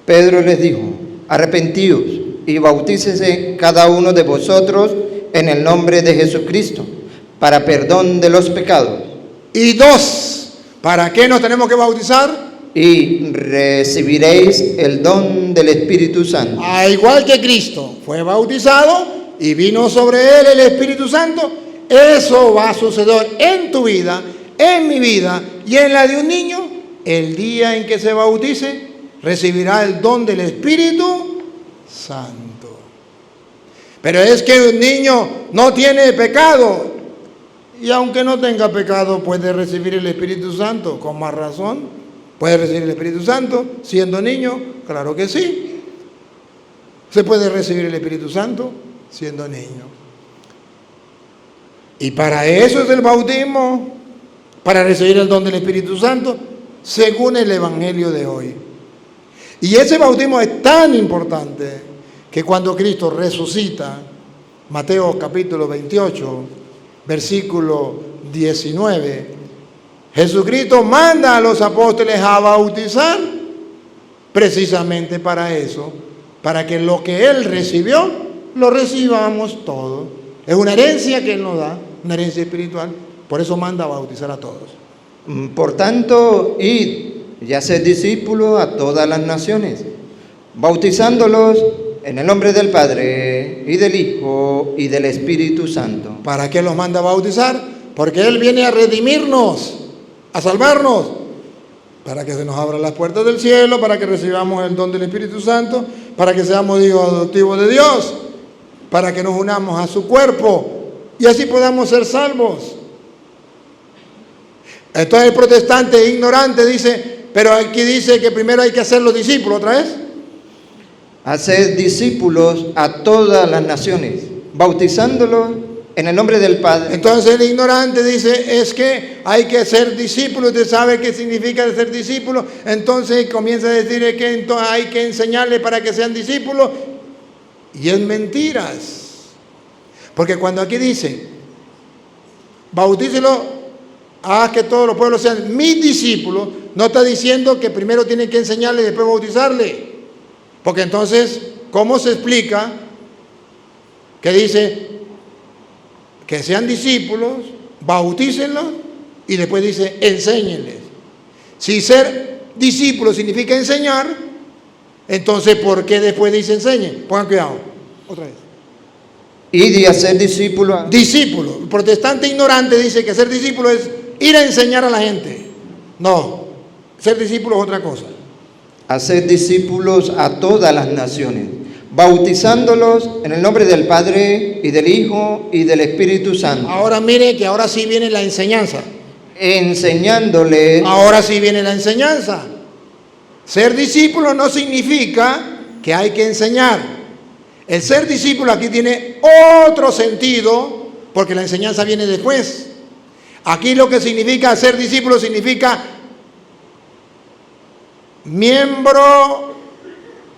F: Pedro les dijo, arrepentíos y bautícese cada uno de vosotros en el nombre de Jesucristo, para perdón de los pecados.
A: Y 2, ¿para qué nos tenemos que bautizar?
F: Y recibiréis el don del Espíritu Santo.
A: A igual que Cristo fue bautizado y vino sobre él el Espíritu Santo, eso va a suceder en tu vida, en mi vida y en la de un niño. El día en que se bautice, recibirá el don del Espíritu Santo. Pero es que un niño no tiene pecado, y aunque no tenga pecado puede recibir el Espíritu Santo. Con más razón puede recibir el Espíritu Santo siendo niño, claro que sí. Se puede recibir el Espíritu Santo siendo niño. Y para eso es el bautismo, para recibir el don del Espíritu Santo, según el Evangelio de hoy. Y ese bautismo es tan importante que cuando Cristo resucita, Mateo capítulo 28, versículo 19, Jesucristo manda a los apóstoles a bautizar precisamente para eso, para que lo que Él recibió, lo recibamos todos. Es una herencia que Él nos da, una herencia espiritual, por eso manda a bautizar a todos.
F: Por tanto, id y haced discípulos a todas las naciones, bautizándolos en el nombre del Padre, y del Hijo, y del Espíritu Santo.
A: ¿Para qué los manda a bautizar? Porque Él viene a redimirnos, a salvarnos, para que se nos abran las puertas del cielo, para que recibamos el don del Espíritu Santo, para que seamos hijos adoptivos de Dios, para que nos unamos a su cuerpo y así podamos ser salvos. Entonces el protestante ignorante dice, pero aquí dice que primero hay que hacer los discípulos, ¿otra vez?
F: Haced discípulos a todas las naciones, bautizándolos en el nombre del Padre.
A: Entonces el ignorante dice, es que hay que ser discípulo. Usted sabe qué significa ser discípulo. Entonces comienza a decir que entonces hay que enseñarle para que sean discípulos. Y es mentiras. Porque cuando aquí dice, bautícelo, haz que todos los pueblos sean mis discípulos, no está diciendo que primero tienen que enseñarle y después bautizarle. Porque entonces, ¿cómo se explica que dice que sean discípulos, bautícenlos y después dice enséñenles? Si ser discípulo significa enseñar, entonces ¿por qué después dice enseñen? Pongan cuidado, otra vez.
F: Id y hacer discípulos.
A: Discípulo. El protestante ignorante dice que ser discípulo es ir a enseñar a la gente. No, ser discípulo es otra cosa.
F: Hacer discípulos a todas las naciones, bautizándolos en el nombre del Padre y del Hijo y del Espíritu Santo.
A: Ahora mire que ahora sí viene la enseñanza.
F: Enseñándoles.
A: Ahora sí viene la enseñanza. Ser discípulo no significa que hay que enseñar. El ser discípulo aquí tiene otro sentido porque la enseñanza viene después. Aquí lo que significa ser discípulo significa miembro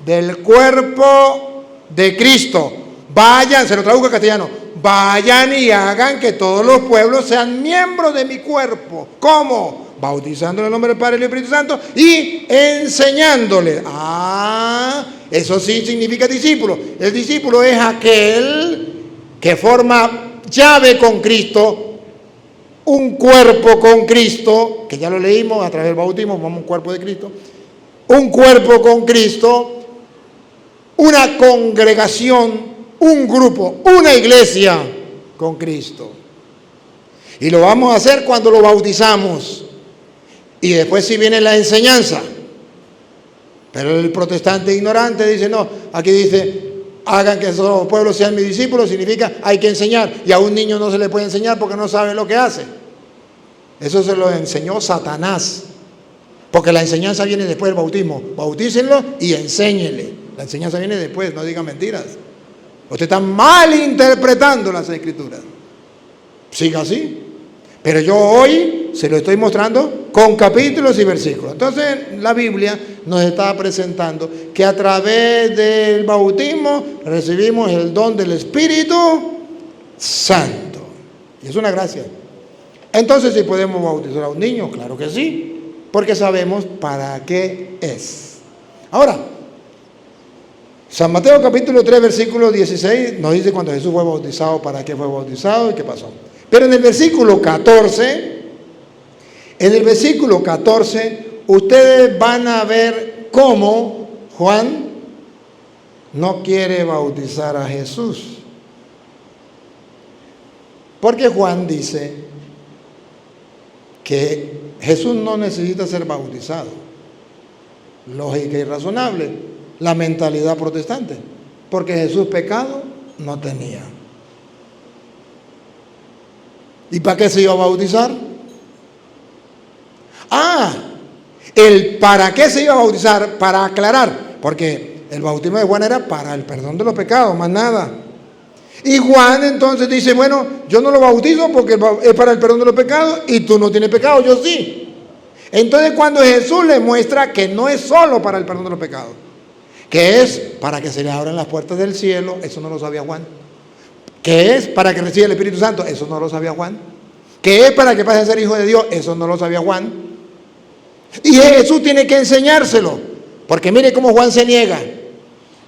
A: del cuerpo de Cristo. Vayan, se lo traduzco en castellano, vayan y hagan que todos los pueblos sean miembros de mi cuerpo. ¿Cómo? Bautizando en el nombre del Padre y del Espíritu Santo y enseñándoles. Eso sí significa discípulo. El discípulo es aquel que forma llave con Cristo, un cuerpo con Cristo, que ya lo leímos a través del bautismo, como un cuerpo de Cristo. Un cuerpo con Cristo, una congregación, un grupo, una iglesia con Cristo. Y lo vamos a hacer cuando lo bautizamos. Y después sí viene la enseñanza. Pero el protestante ignorante dice, no, aquí dice, hagan que esos pueblos sean mis discípulos, significa hay que enseñar. Y a un niño no se le puede enseñar porque no sabe lo que hace. Eso se lo enseñó Satanás. Porque la enseñanza viene después del bautismo. Bautícenlo y enséñenle. La enseñanza viene después, no digan mentiras. Usted está mal interpretando las Escrituras. Siga así. Pero yo hoy se lo estoy mostrando con capítulos y versículos. Entonces la Biblia nos está presentando que a través del bautismo recibimos el don del Espíritu Santo. Y es una gracia. Entonces, ¿si podemos bautizar a un niño? Claro que sí. Porque sabemos para qué es. Ahora, San Mateo capítulo 3, versículo 16, nos dice cuando Jesús fue bautizado, para qué fue bautizado y qué pasó. Pero en el versículo 14, ustedes van a ver cómo Juan no quiere bautizar a Jesús. Porque Juan dice que Jesús no necesita ser bautizado. Lógica y razonable. La mentalidad protestante. Porque Jesús pecado no tenía. ¿Y para qué se iba a bautizar? El para qué se iba a bautizar, para aclarar. Porque el bautismo de Juan era para el perdón de los pecados, más nada. Y Juan entonces dice, bueno, yo no lo bautizo porque es para el perdón de los pecados y tú no tienes pecado, yo sí. Entonces cuando Jesús le muestra que no es solo para el perdón de los pecados, que es para que se le abran las puertas del cielo, eso no lo sabía Juan. Que es para que reciba el Espíritu Santo, eso no lo sabía Juan. Que es para que pase a ser hijo de Dios, eso no lo sabía Juan. Y Jesús tiene que enseñárselo, porque mire cómo Juan se niega.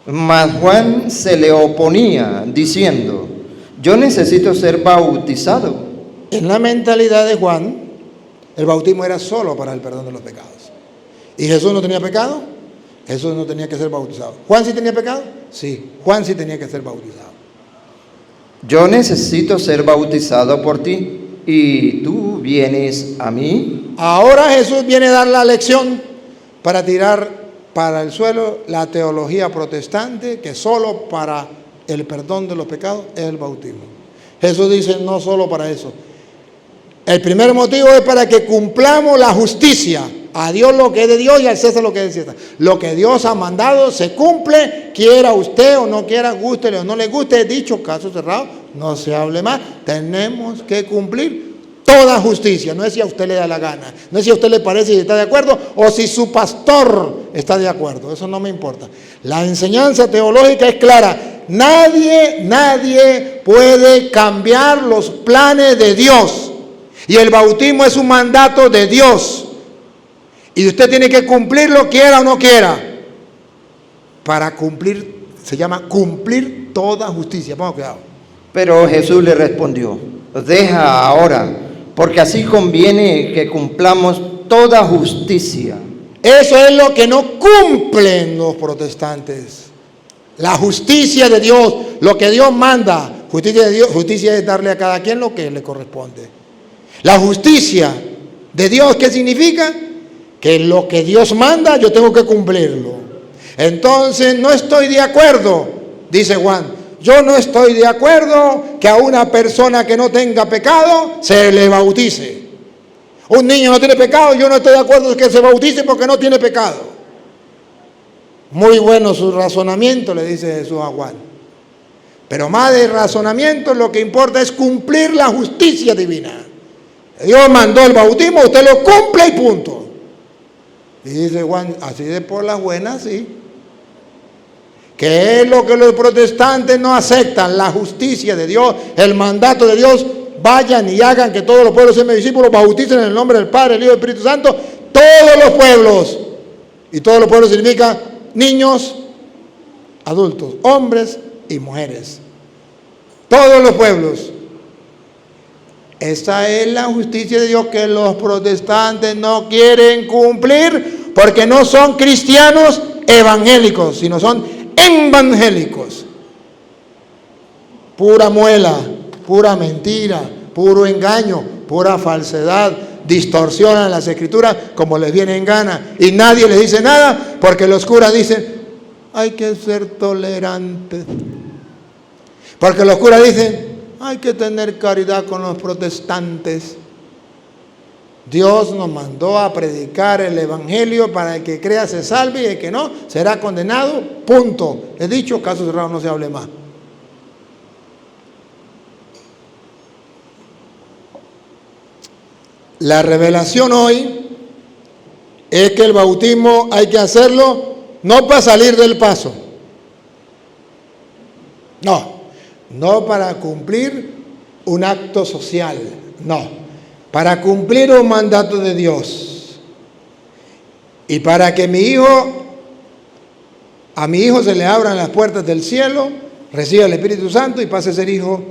F: Mas Juan se le oponía, diciendo, yo necesito ser bautizado.
A: En la mentalidad de Juan, el bautismo era solo para el perdón de los pecados. ¿Y Jesús no tenía pecado? Jesús no tenía que ser bautizado. ¿Juan sí tenía pecado? Sí, Juan sí tenía que ser bautizado.
F: Yo necesito ser bautizado por ti, y tú vienes a mí.
A: Ahora Jesús viene a dar la lección para tirar para el suelo la teología protestante, que solo para el perdón de los pecados es el bautismo. Jesús dice, no solo para eso. El primer motivo es para que cumplamos la justicia. A Dios lo que es de Dios y al César lo que es de César. Lo que Dios ha mandado se cumple, quiera usted o no quiera, gústele o no le guste. Dicho, caso cerrado, no se hable más. Tenemos que cumplir toda justicia. No es si a usted le da la gana, no es si a usted le parece y está de acuerdo, o si su pastor está de acuerdo. Eso no me importa. La enseñanza teológica es clara. Nadie puede cambiar los planes de Dios. Y el bautismo es un mandato de Dios. Y usted tiene que cumplirlo, quiera o no quiera. Para cumplir, se llama cumplir toda justicia. Ponga cuidado.
F: Pero Jesús le respondió, deja ahora, porque así conviene que cumplamos toda justicia.
A: Eso es lo que no cumplen los protestantes. La justicia de Dios, lo que Dios manda. Justicia de Dios, justicia es darle a cada quien lo que le corresponde. La justicia de Dios, ¿qué significa? Que lo que Dios manda yo tengo que cumplirlo. Entonces no estoy de acuerdo, dice Juan, yo no estoy de acuerdo que a una persona que no tenga pecado se le bautice. Un niño no tiene pecado, yo no estoy de acuerdo en que se bautice porque no tiene pecado. Muy bueno su razonamiento, le dice Jesús a Juan. Pero más de razonamiento, lo que importa es cumplir la justicia divina. Dios mandó el bautismo, usted lo cumple y punto. Y dice Juan, así de por las buenas, sí. ¿Qué es lo que los protestantes no aceptan? La justicia de Dios, el mandato de Dios. Vayan y hagan que todos los pueblos sean mis discípulos, bauticen en el nombre del Padre, el Hijo y el Espíritu Santo, todos los pueblos. Y todos los pueblos significa niños, adultos, hombres y mujeres. Todos los pueblos. Esa es la justicia de Dios que los protestantes no quieren cumplir porque no son cristianos evangélicos, sino son evangélicos. Pura muela, pura mentira, puro engaño, pura falsedad. Distorsionan las escrituras como les viene en gana y nadie les dice nada porque los curas dicen, hay que ser tolerantes. Porque los curas dicen, hay que tener caridad con los protestantes. Dios nos mandó a predicar el evangelio para el que crea se salve y el que no será condenado, punto. He dicho, caso cerrado, no se hable más. La revelación hoy es que el bautismo hay que hacerlo no para salir del paso. No para cumplir un acto social, no, para cumplir un mandato de Dios. Y para que a mi hijo se le abran las puertas del cielo, reciba el Espíritu Santo y pase a ser hijo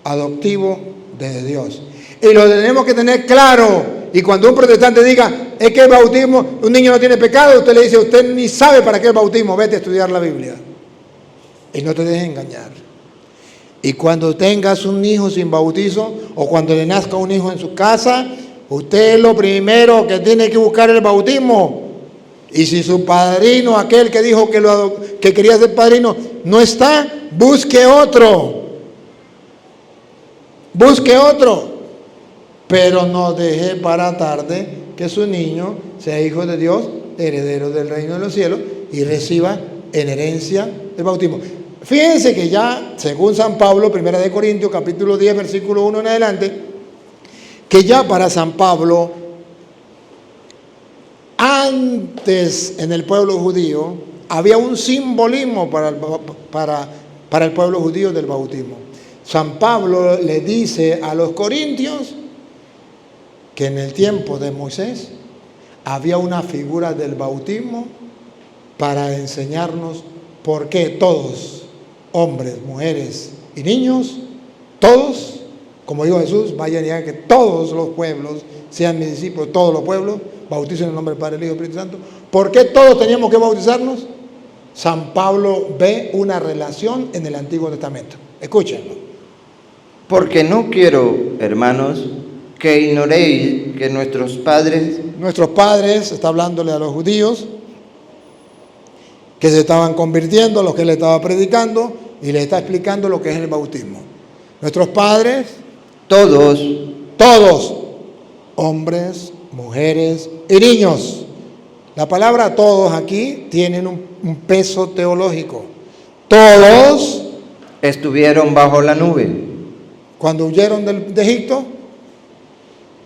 A: adoptivo de Dios. Y lo tenemos que tener claro. Y cuando un protestante diga, es que el bautismo, un niño no tiene pecado, usted le dice, usted ni sabe para qué el bautismo, vete a estudiar la Biblia. Y no te dejes engañar. Y cuando tengas un hijo sin bautizo, o cuando le nazca un hijo en su casa, usted lo primero que tiene que buscar es el bautismo. Y si su padrino, aquel que dijo que quería ser padrino, no está, busque otro. Busque otro. Pero no deje para tarde que su niño sea hijo de Dios, heredero del reino de los cielos, y reciba en herencia el bautismo. Fíjense que ya, según San Pablo, 1 de Corintios, capítulo 10, versículo 1 en adelante, que ya para San Pablo, antes en el pueblo judío, había un simbolismo para el pueblo judío del bautismo. San Pablo le dice a los corintios que en el tiempo de Moisés había una figura del bautismo para enseñarnos por qué todos, hombres, mujeres y niños, todos, como dijo Jesús, vayan y hagan que todos los pueblos sean mis discípulos, todos los pueblos, bauticen en el nombre del Padre, el Hijo y el Espíritu Santo. ¿Por qué todos teníamos que bautizarnos? San Pablo ve una relación en el Antiguo Testamento. Escúchenlo.
F: Porque no quiero, hermanos, que ignoréis que nuestros padres,
A: está hablándole a los judíos que se estaban convirtiendo, a los que él estaba predicando, y le está explicando lo que es el bautismo. Nuestros padres,
F: todos,
A: hombres, mujeres y niños. La palabra todos aquí tienen un peso teológico. Todos
F: estuvieron bajo la nube.
A: Cuando huyeron de Egipto,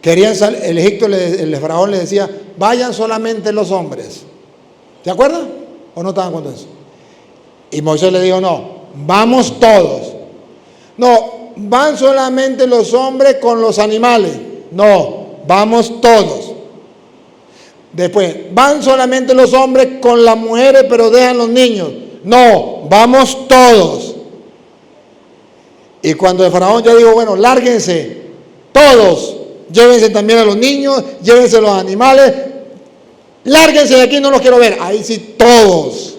A: querían salir, el faraón les decía, vayan solamente los hombres. ¿Se acuerdan? ¿O no estaban con eso? Y Moisés le dijo, no, vamos todos. No, van solamente los hombres con los animales. No, vamos todos. Después, van solamente los hombres con las mujeres, pero dejan los niños. No, vamos todos. Y cuando el faraón ya dijo, bueno, lárguense, todos, llévense también a los niños, llévense a los animales, lárguense de aquí, no los quiero ver. Ahí sí todos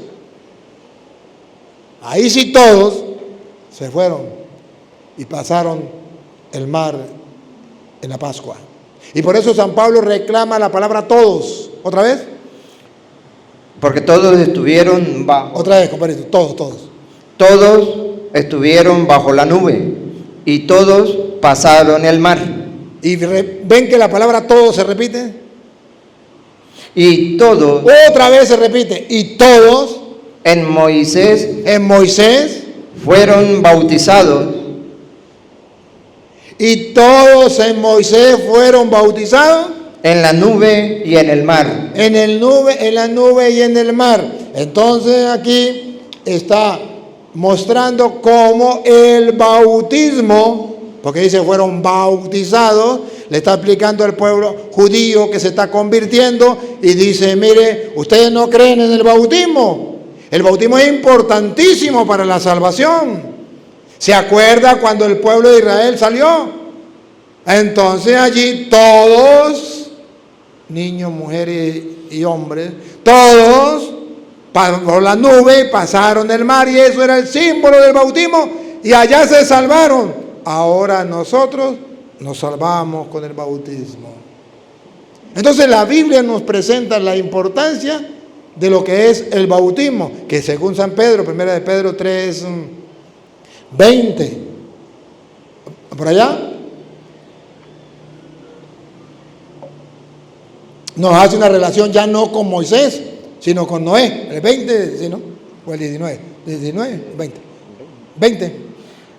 A: se fueron y pasaron el mar en la Pascua. Y por eso San Pablo reclama la palabra todos. ¿Otra vez?
F: Porque todos estuvieron bajo.
A: Otra vez, compadrito, todos.
F: Todos estuvieron bajo la nube y todos pasaron el mar.
A: ¿Y ven que la palabra todos se repite?
F: Y todos.
A: Otra vez se repite. Y todos.
F: En Moisés fueron bautizados.
A: Y todos en Moisés fueron bautizados.
F: En la nube y en el mar.
A: En la nube y en el mar. Entonces aquí está mostrando cómo el bautismo, porque dice fueron bautizados, le está explicando al pueblo judío que se está convirtiendo y dice, mire, ustedes no creen en el bautismo. El bautismo es importantísimo para la salvación. ¿Se acuerda cuando el pueblo de Israel salió? Entonces allí todos, niños, mujeres y hombres, todos por la nube pasaron el mar y eso era el símbolo del bautismo y allá se salvaron. Ahora nosotros nos salvamos con el bautismo. Entonces la Biblia nos presenta la importancia de lo que es el bautismo, que según San Pedro, 1 de Pedro 3, 20, por allá, nos hace una relación ya no con Moisés, sino con Noé, el 20, ¿sí, no? O el 19, 20.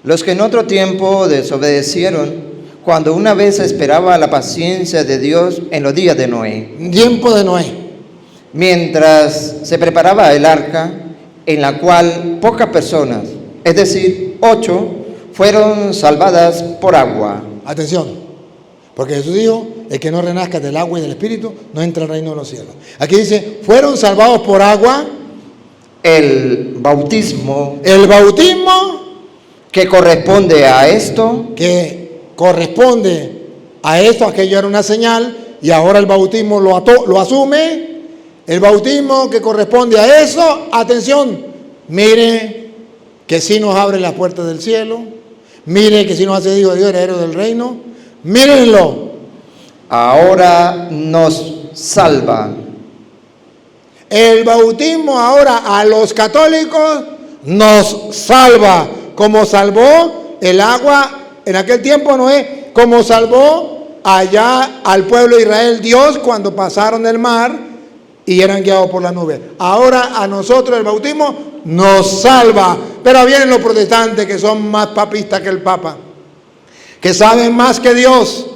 F: Los que en otro tiempo desobedecieron, cuando una vez esperaba la paciencia de Dios en los días de Noé.
A: Tiempo de Noé.
F: Mientras se preparaba el arca, en la cual pocas personas, es decir, 8, fueron salvadas por agua.
A: Atención, porque Jesús dijo, el que no renazca del agua y del Espíritu no entra al reino de los cielos. Aquí dice, fueron salvados por agua.
F: El bautismo.
A: El bautismo.
F: Que corresponde a esto.
A: Aquello era una señal y ahora el bautismo lo asume. El bautismo que corresponde a eso, atención, mire que sí nos abre las puertas del cielo, mire que sí nos hace hijo de Dios, heredero del reino, mírenlo.
F: Ahora nos salva.
A: El bautismo ahora a los católicos nos salva, como salvó el agua en aquel tiempo Noé, como salvó allá al pueblo de Israel Dios cuando pasaron el mar y eran guiados por la nube. Ahora a nosotros el bautismo nos salva. Pero vienen los protestantes que son más papistas que el Papa, que saben más que Dios,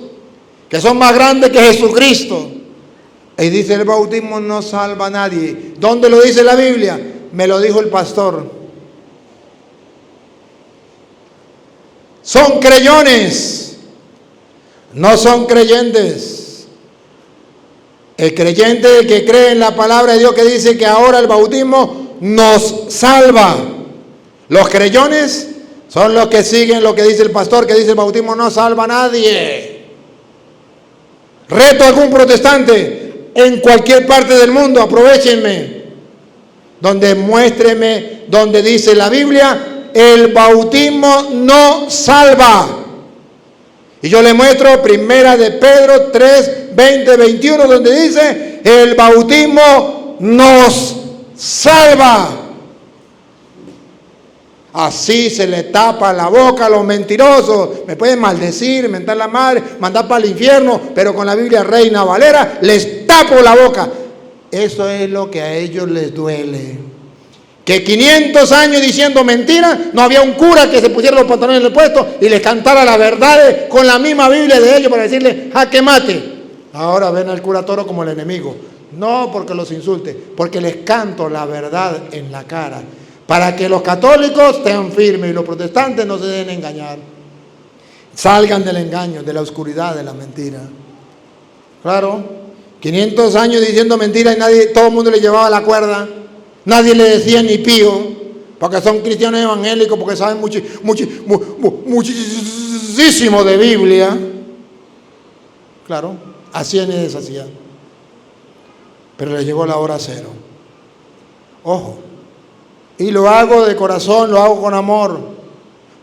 A: que son más grandes que Jesucristo. Y dice, el bautismo no salva a nadie. ¿Dónde lo dice la Biblia? Me lo dijo el pastor. Son creyones, no son creyentes. El creyente es el que cree en la palabra de Dios, que dice que ahora el bautismo nos salva. Los creyones son los que siguen lo que dice el pastor, que dice el bautismo no salva a nadie. Reto a algún protestante en cualquier parte del mundo, aprovechenme, donde muéstreme, donde dice la Biblia, el bautismo no salva. Y yo le muestro primera de Pedro 3, 20, 21, donde dice, el bautismo nos salva. Así se le tapa la boca a los mentirosos. Me pueden maldecir, mentar la madre, mandar para el infierno, pero con la Biblia Reina Valera les tapo la boca. Eso es lo que a ellos les duele. Que 500 años diciendo mentiras, no había un cura que se pusiera los pantalones en el puesto y les cantara las verdades con la misma Biblia de ellos para decirle jaque mate. Ahora ven al cura Toro como el enemigo. No porque los insulte, porque les canto la verdad en la cara. Para que los católicos estén firmes y los protestantes no se dejen engañar. Salgan del engaño, de la oscuridad, de la mentira. Claro, 500 años diciendo mentiras y nadie, todo el mundo le llevaba la cuerda. Nadie le decía ni pío, porque son cristianos evangélicos, porque saben muchísimo de Biblia. Claro, hacían y deshacían. Pero les llegó la hora cero. Ojo. Y lo hago de corazón, lo hago con amor.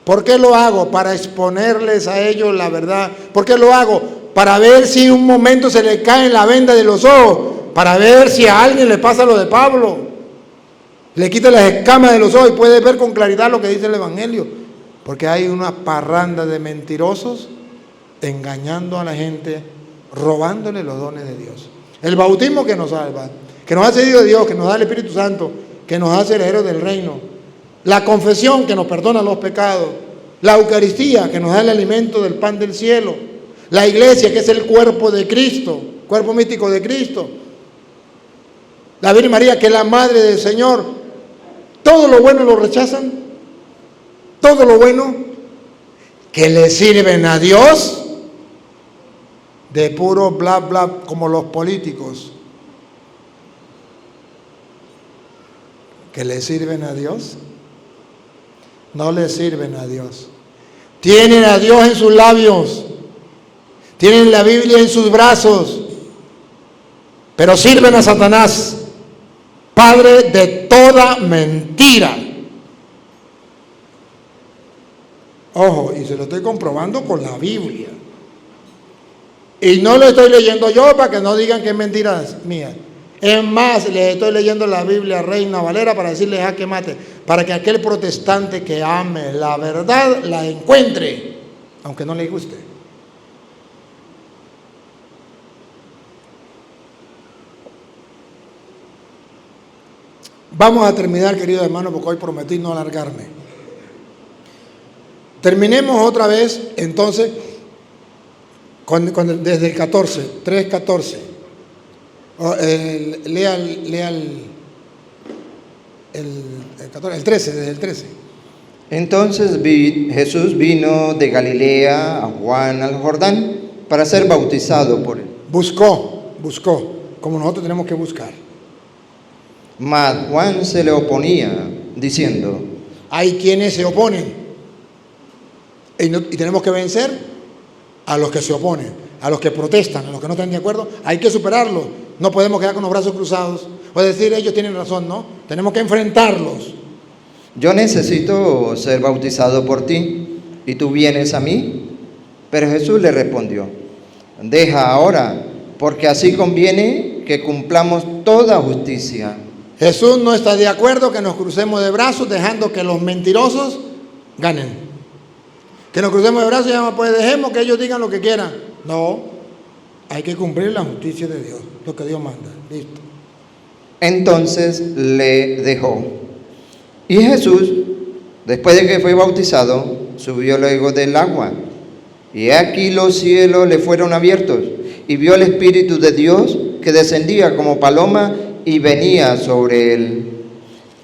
A: ¿Por qué lo hago? Para exponerles a ellos la verdad. ¿Por qué lo hago? Para ver si un momento se le cae la venda de los ojos. Para ver si a alguien le pasa lo de Pablo. Le quita las escamas de los ojos y puede ver con claridad lo que dice el Evangelio. Porque hay una parranda de mentirosos engañando a la gente, robándole los dones de Dios. El bautismo que nos salva, que nos hace Hijo de Dios, que nos da el Espíritu Santo, que nos hace herederos del reino. La confesión que nos perdona los pecados. La Eucaristía que nos da el alimento del pan del cielo. La iglesia que es el cuerpo de Cristo, cuerpo místico de Cristo. La Virgen María que es la madre del Señor. Todo lo bueno lo rechazan. Todo lo bueno que le sirven a Dios de puro bla bla como los políticos. ¿Que le sirven a Dios? No le sirven a Dios. Tienen a Dios en sus labios. Tienen la Biblia en sus brazos. Pero sirven a Satanás, padre de toda mentira. Ojo, y se lo estoy comprobando con la Biblia. Y no lo estoy leyendo yo para que no digan que es mentira mía. Es más, les estoy leyendo la Biblia Reina Valera para decirles jaque mate, para que aquel protestante que ame la verdad la encuentre, aunque no le guste. Vamos a terminar, queridos hermanos, porque hoy prometí no alargarme. Terminemos otra vez, entonces, desde el 14, 3:14. Lea el 13, desde el 13.
F: Entonces Jesús vino de Galilea a Juan al Jordán para ser bautizado por él.
A: Buscó, como nosotros tenemos que buscar.
F: Mas Juan se le oponía, diciendo:
A: Hay quienes se oponen. Y tenemos que vencer a los que se oponen, a los que protestan, a los que no están de acuerdo. Hay que superarlo. No podemos quedar con los brazos cruzados o decir ellos tienen razón, no. Tenemos que enfrentarlos.
F: Yo necesito ser bautizado por ti, ¿y tú vienes a mí? Pero Jesús le respondió: deja ahora, porque así conviene que cumplamos toda justicia.
A: Jesús no está de acuerdo que nos crucemos de brazos dejando que los mentirosos ganen. Que nos crucemos de brazos y ya pues dejemos que ellos digan lo que quieran. No, hay que cumplir la justicia de Dios, lo que Dios manda. Listo.
F: Entonces le dejó. Y Jesús, después de que fue bautizado, subió luego del agua. Y aquí los cielos le fueron abiertos, y vio el Espíritu de Dios que descendía como paloma y venía sobre él.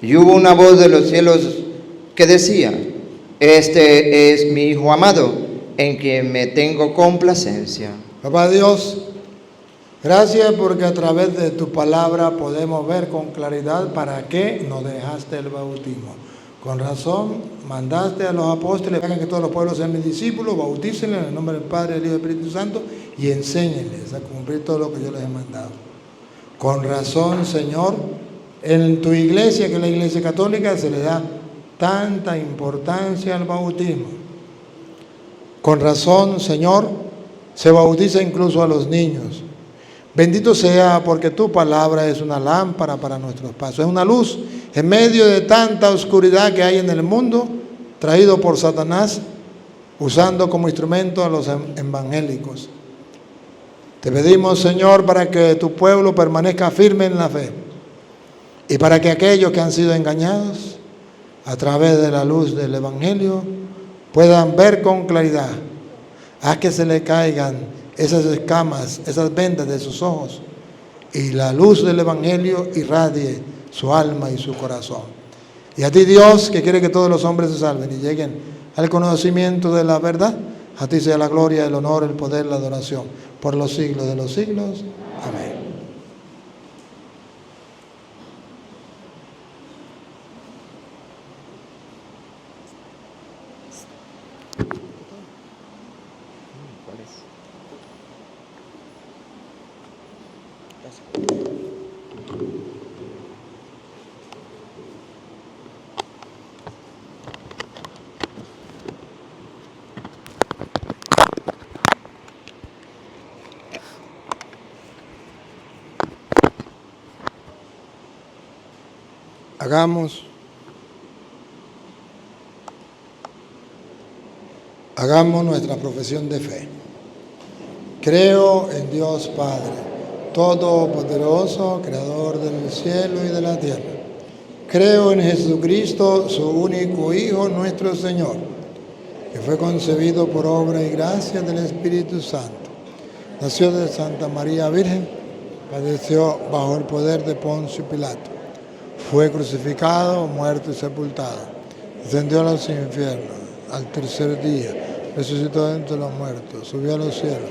F: Y hubo una voz de los cielos que decía: Este es mi Hijo amado, en quien me tengo complacencia.
A: Papá Dios, gracias porque a través de tu palabra podemos ver con claridad para qué nos dejaste el bautismo. Con razón, mandaste a los apóstoles, hagan que todos los pueblos sean mis discípulos, bautícenlos en el nombre del Padre, del Hijo y del Espíritu Santo y enséñenles a cumplir todo lo que yo les he mandado. Con razón, Señor, en tu iglesia, que es la iglesia católica, se le da tanta importancia al bautismo. Con razón, Señor, se bautiza incluso a los niños. Bendito sea porque tu palabra es una lámpara para nuestros pasos, es una luz en medio de tanta oscuridad que hay en el mundo, traído por Satanás, usando como instrumento a los evangélicos. Te pedimos, Señor, para que tu pueblo permanezca firme en la fe y para que aquellos que han sido engañados a través de la luz del Evangelio puedan ver con claridad. Haz que se le caigan esas escamas, esas vendas de sus ojos y la luz del Evangelio irradie su alma y su corazón. Y a ti, Dios, que quiere que todos los hombres se salven y lleguen al conocimiento de la verdad, a ti sea la gloria, el honor, el poder, la adoración, por los siglos de los siglos. Amén. Hagamos nuestra profesión de fe. Creo en Dios Padre, Todopoderoso, Creador del cielo y de la tierra. Creo en Jesucristo, su único Hijo, nuestro Señor, que fue concebido por obra y gracia del Espíritu Santo. Nació de Santa María Virgen, padeció bajo el poder de Poncio Pilato. Fue crucificado, muerto y sepultado. Descendió a los infiernos. Al tercer día resucitó de entre los muertos. Subió a los cielos.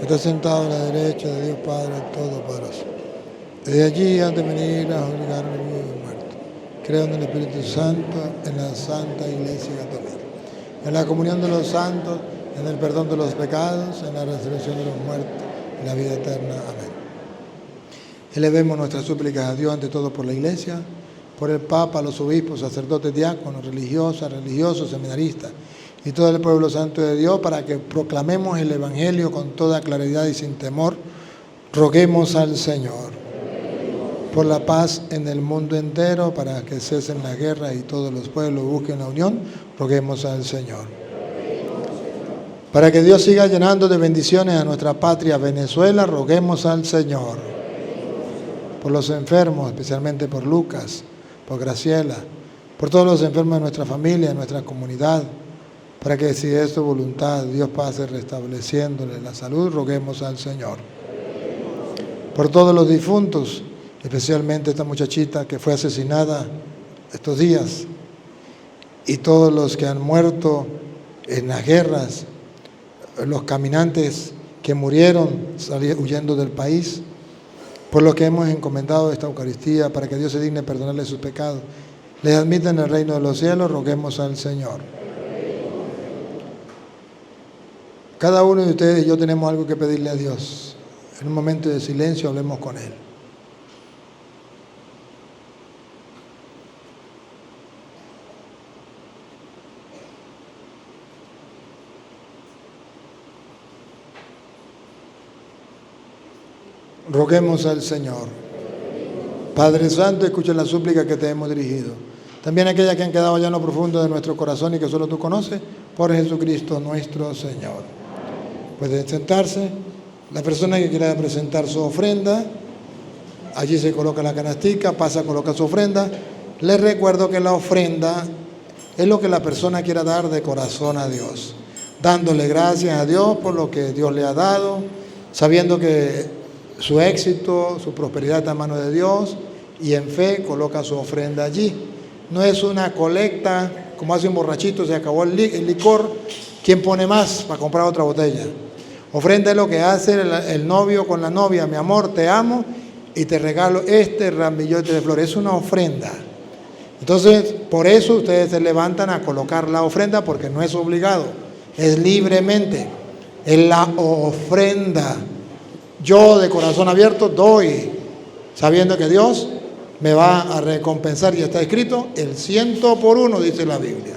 A: Está sentado a la derecha de Dios Padre Todopoderoso. Desde allí ha de venir a juzgar a los vivos y muertos. Creo en el Espíritu Santo, en la Santa Iglesia Católica, en la comunión de los santos, en el perdón de los pecados, en la resurrección de los muertos, en la vida eterna. Amén. Elevemos nuestras súplicas a Dios ante todo por la Iglesia, por el Papa, los obispos, sacerdotes, diáconos, religiosas, religiosos, seminaristas y todo el pueblo santo de Dios, para que proclamemos el Evangelio con toda claridad y sin temor. Roguemos al Señor por la paz en el mundo entero, para que cesen las guerras y todos los pueblos busquen la unión. Roguemos al Señor. Para que Dios siga llenando de bendiciones a nuestra patria Venezuela, roguemos al Señor. Por los enfermos, especialmente por Lucas, por Graciela, por todos los enfermos de nuestra familia, de nuestra comunidad, para que si es su voluntad, Dios pase restableciéndole la salud, roguemos al Señor. Por todos los difuntos, especialmente esta muchachita que fue asesinada estos días, y todos los que han muerto en las guerras, los caminantes que murieron huyendo del país, por lo que hemos encomendado esta Eucaristía, para que Dios se digne perdonarle sus pecados, les admita en el reino de los cielos, roguemos al Señor. Cada uno de ustedes y yo tenemos algo que pedirle a Dios. En un momento de silencio hablemos con Él. Roguemos al Señor. Padre Santo, escucha la súplica que te hemos dirigido. También aquellas que han quedado allá en lo profundo de nuestro corazón y que solo tú conoces, por Jesucristo nuestro Señor. Pueden sentarse. La persona que quiera presentar su ofrenda allí se coloca la canastica, pasa a colocar su ofrenda. Les recuerdo que la ofrenda es lo que la persona quiera dar de corazón a Dios, dándole gracias a Dios por lo que Dios le ha dado, sabiendo que su éxito, su prosperidad está en manos de Dios, y en fe coloca su ofrenda allí. No es una colecta, como hace un borrachito, se acabó el licor, ¿quién pone más para comprar otra botella? Ofrenda es lo que hace el novio con la novia: mi amor, te amo y te regalo este ramillote de flores. Es una ofrenda. Entonces, por eso ustedes se levantan a colocar la ofrenda, porque no es obligado, es libremente. Es la ofrenda. Yo de corazón abierto doy, sabiendo que Dios me va a recompensar, y está escrito, el 100 por 1, dice la Biblia.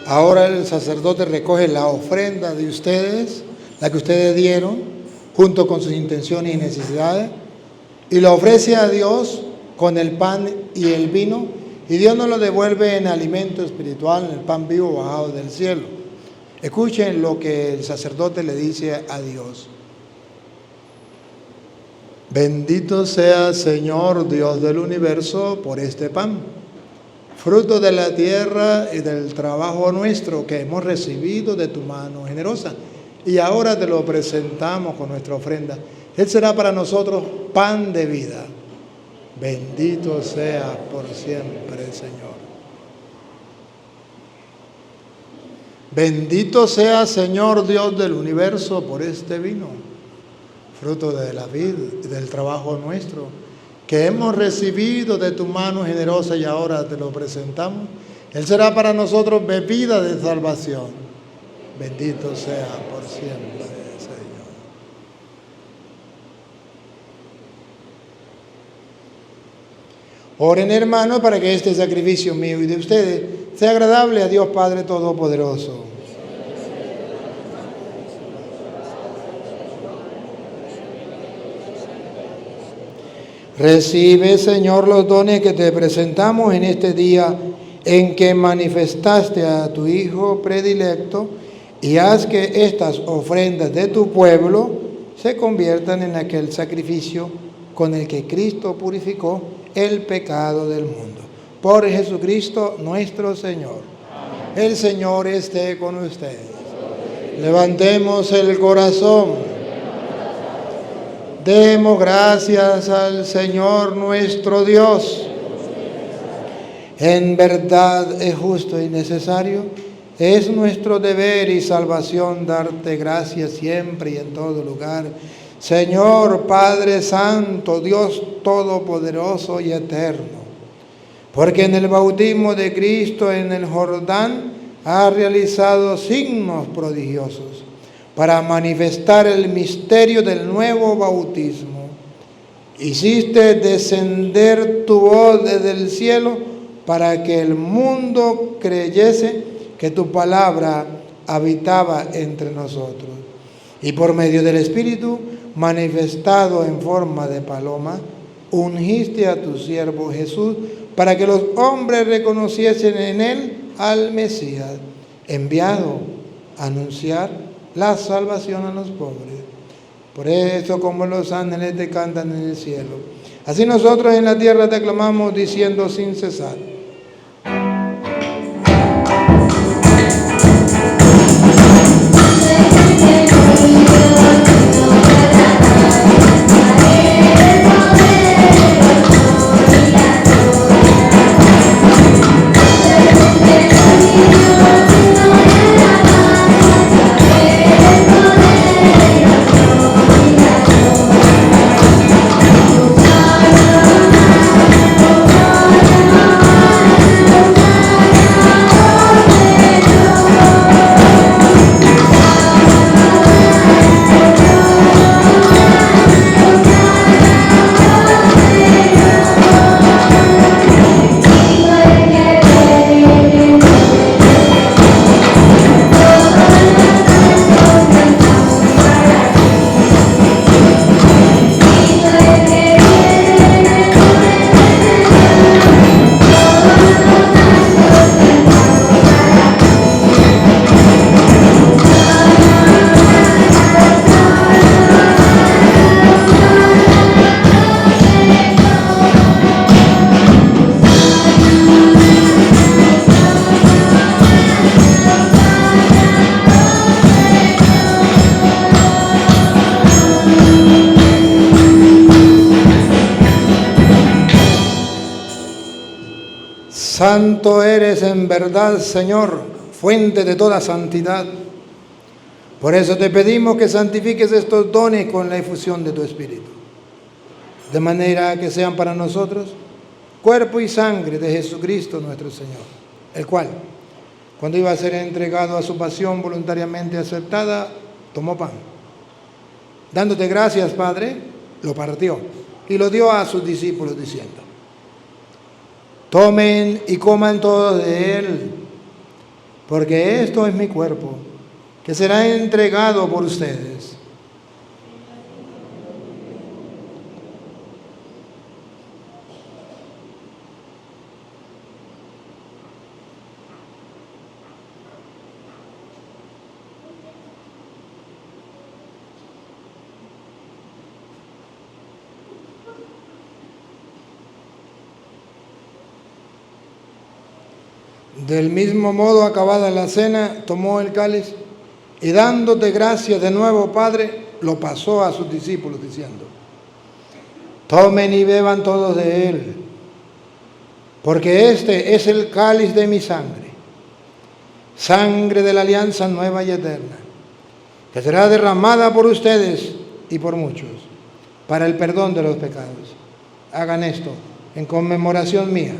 A: Ahora el sacerdote recoge la ofrenda de ustedes, la que ustedes dieron, junto con sus intenciones y necesidades, y lo ofrece a Dios con el pan y el vino, y Dios nos lo devuelve en alimento espiritual, en el pan vivo bajado del cielo. Escuchen lo que el sacerdote le dice a Dios. Bendito sea, Señor Dios del universo, por este pan, fruto de la tierra y del trabajo nuestro que hemos recibido de tu mano generosa. Y ahora te lo presentamos con nuestra ofrenda. Él será para nosotros pan de vida. Bendito sea por siempre, Señor. Bendito sea, Señor Dios del universo, por este vino, fruto de la vid y del trabajo nuestro, que hemos recibido de tu mano generosa, y ahora te lo presentamos. Él será para nosotros bebida de salvación. Bendito sea por siempre, Señor. Oren, hermanos, para que este sacrificio mío y de ustedes sea agradable a Dios Padre Todopoderoso. Recibe, Señor, los dones que te presentamos en este día en que manifestaste a tu Hijo predilecto y haz que estas ofrendas de tu pueblo se conviertan en aquel sacrificio con el que Cristo purificó el pecado del mundo. Por Jesucristo nuestro Señor. Amén. El Señor esté con ustedes. Levantemos el corazón. Demos gracias al Señor nuestro Dios. En verdad es justo y necesario, es nuestro deber y salvación darte gracias siempre y en todo lugar. Señor Padre Santo, Dios Todopoderoso y Eterno, porque en el bautismo de Cristo en el Jordán ha realizado signos prodigiosos para manifestar el misterio del nuevo bautismo. Hiciste descender tu voz desde el cielo para que el mundo creyese que tu palabra habitaba entre nosotros. Y por medio del Espíritu, manifestado en forma de paloma, ungiste a tu siervo Jesús para que los hombres reconociesen en él al Mesías, enviado a anunciar la salvación a los pobres. Por eso, como los ángeles te cantan en el cielo, así nosotros en la tierra te aclamamos diciendo sin cesar: Santo eres en verdad, Señor, fuente de toda santidad. Por eso te pedimos que santifiques estos dones con la efusión de tu Espíritu, de manera que sean para nosotros cuerpo y sangre de Jesucristo nuestro Señor, el cual, cuando iba a ser entregado a su pasión voluntariamente aceptada, tomó pan. Dándote gracias, Padre, lo partió y lo dio a sus discípulos diciendo: tomen y coman todos de él, porque esto es mi cuerpo, que será entregado por ustedes. Del mismo modo, acabada la cena, tomó el cáliz y dándote gracias de nuevo, Padre, lo pasó a sus discípulos diciendo: tomen y beban todos de él, porque este es el cáliz de mi sangre, sangre de la alianza nueva y eterna, que será derramada por ustedes y por muchos, para el perdón de los pecados. Hagan esto en conmemoración mía.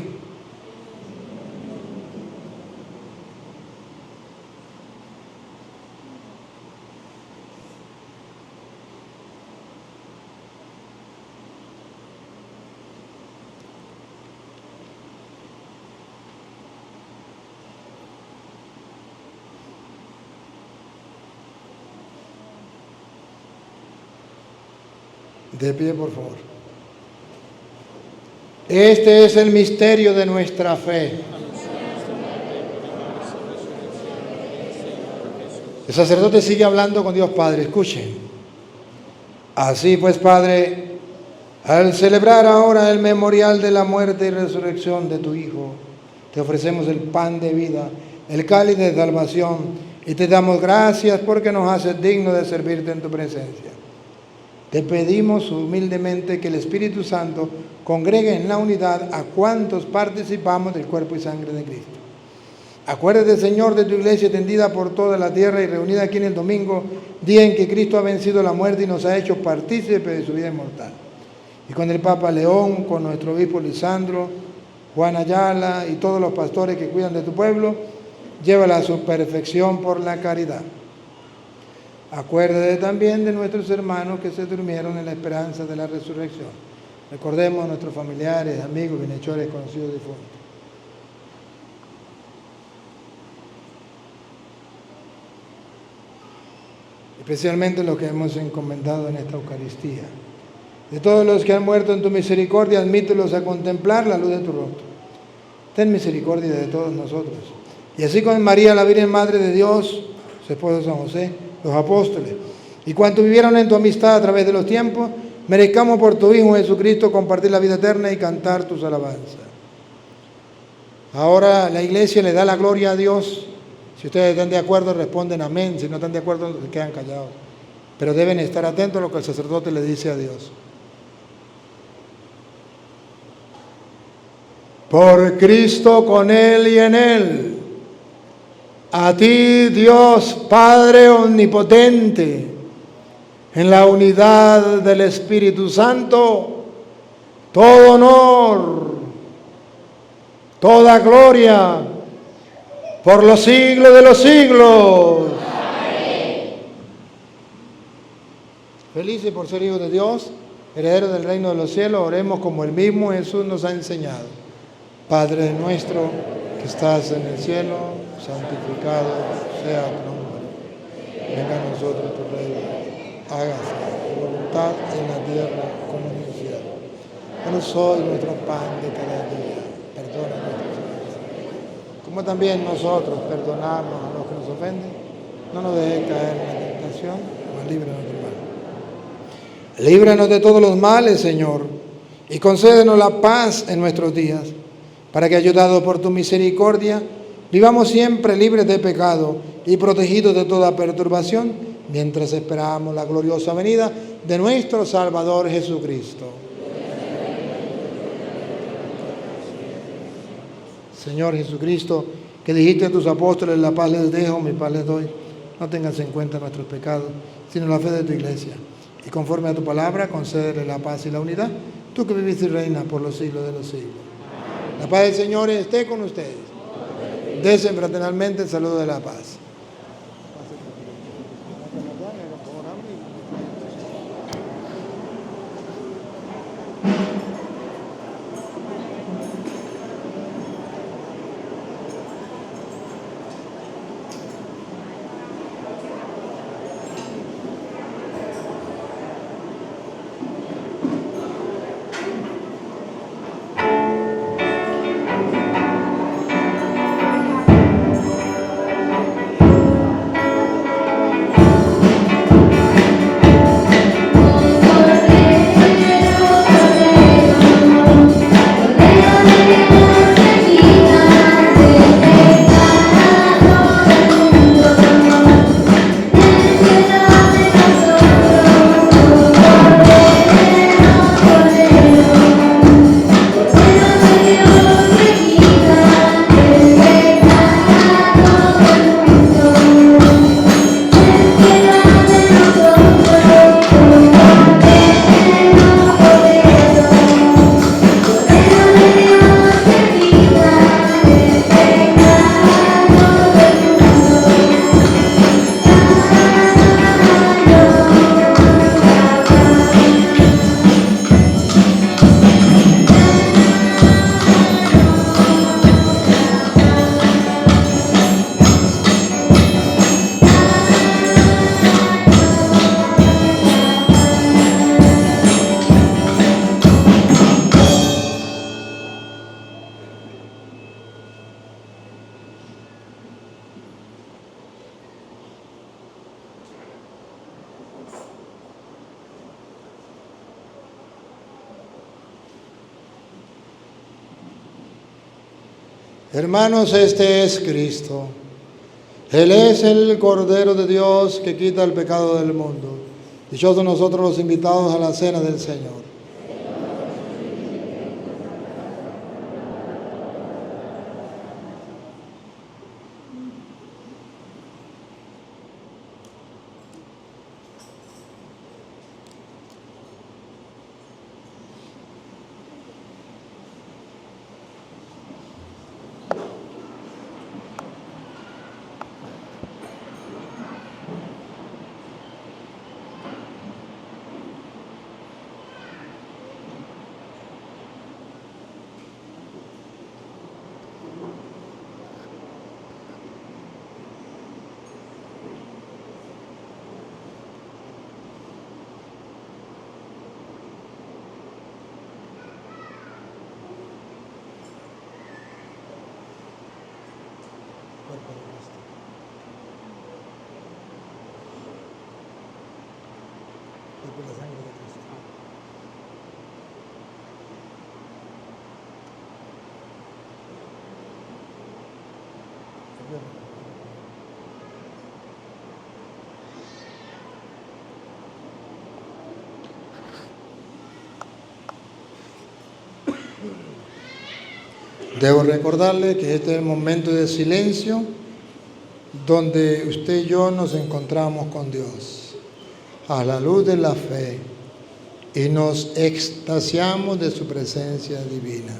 A: De pie, por favor. Este es el misterio de nuestra fe. El sacerdote sigue hablando con Dios Padre. Escuchen. Así pues, Padre, al celebrar ahora el memorial de la muerte y resurrección de tu Hijo, te ofrecemos el pan de vida, el cáliz de salvación, y te damos gracias porque nos haces dignos de servirte en tu presencia. Te pedimos humildemente que el Espíritu Santo congregue en la unidad a cuantos participamos del cuerpo y sangre de Cristo. Acuérdate, Señor, de tu iglesia extendida por toda la tierra y reunida aquí en el domingo, día en que Cristo ha vencido la muerte y nos ha hecho partícipes de su vida inmortal. Y con el Papa León, con nuestro obispo Lisandro, Juan Ayala y todos los pastores que cuidan de tu pueblo, llévala a su perfección por la caridad. Acuérdate también de nuestros hermanos que se durmieron en la esperanza de la resurrección. Recordemos a nuestros familiares, amigos, bienhechores, conocidos, difuntos. Especialmente los que hemos encomendado en esta Eucaristía. De todos los que han muerto en tu misericordia, admítelos a contemplar la luz de tu rostro. Ten misericordia de todos nosotros. Y así con María, la Virgen Madre de Dios, su esposo San José, los apóstoles, y cuantos vivieron en tu amistad a través de los tiempos, merezcamos por tu Hijo Jesucristo compartir la vida eterna y cantar tus alabanzas. Ahora la Iglesia le da la gloria a Dios. Si ustedes están de acuerdo, responden amén. Si no están de acuerdo, se quedan callados. Pero deben estar atentos a lo que el sacerdote le dice a Dios. Por Cristo, con Él y en Él, a ti, Dios Padre Omnipotente, en la unidad del Espíritu Santo, todo honor, toda gloria, por los siglos de los siglos. Amén. Felices por ser hijos de Dios, herederos del reino de los cielos, oremos como el mismo Jesús nos ha enseñado. Padre nuestro que estás en el cielo, santificado sea tu nombre. Venga a nosotros tu reino. Hágase tu voluntad en la tierra como en el cielo. Danos hoy nuestro pan de cada día. Perdona nuestras ofensas, como también nosotros perdonamos a los que nos ofenden. No nos dejes caer en la tentación, mas líbranos del mal. Líbranos de todos los males, Señor, y concédenos la paz en nuestros días, para que, ayudados por tu misericordia, vivamos siempre libres de pecado y protegidos de toda perturbación, mientras esperamos la gloriosa venida de nuestro Salvador Jesucristo. Señor Jesucristo, que dijiste a tus apóstoles, la paz les dejo, mi paz les doy, no tengas en cuenta nuestros pecados, sino la fe de tu iglesia. Y conforme a tu palabra, concédele la paz y la unidad, tú que viviste y reinas por los siglos de los siglos. La paz del Señor esté con ustedes. Desen fraternalmente el saludo de la paz. Hermanos, este es Cristo. Él es el Cordero de Dios que quita el pecado del mundo. Dichosos nosotros los invitados a la cena del Señor. Debo recordarle que este es el momento de silencio donde usted y yo nos encontramos con Dios a la luz de la fe y nos extasiamos de su presencia divina.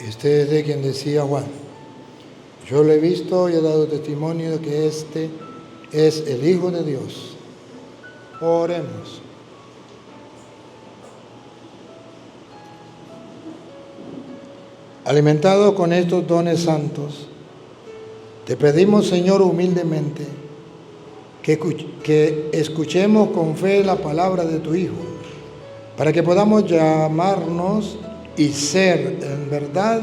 A: Este es de quien decía Juan: yo lo he visto y he dado testimonio de que este es el Hijo de Dios. Oremos. Alimentado con estos dones santos, te pedimos, Señor, humildemente, que escuchemos con fe la palabra de tu Hijo, para que podamos llamarnos y ser en verdad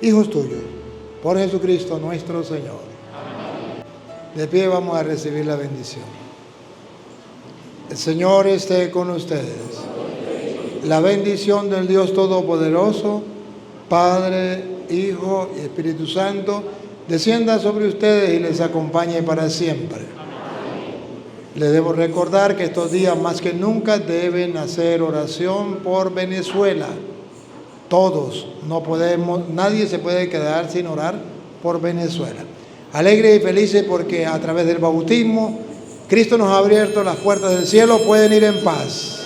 A: hijos tuyos, por Jesucristo nuestro Señor. Amén. De pie vamos a recibir la bendición. El Señor esté con ustedes. La bendición del Dios Todopoderoso, Padre, Hijo y Espíritu Santo, descienda sobre ustedes y les acompañe para siempre. Les debo recordar que estos días más que nunca deben hacer oración por Venezuela. Todos, nadie se puede quedar sin orar por Venezuela. Alegres y felices porque a través del bautismo Cristo nos ha abierto las puertas del cielo, pueden ir en paz.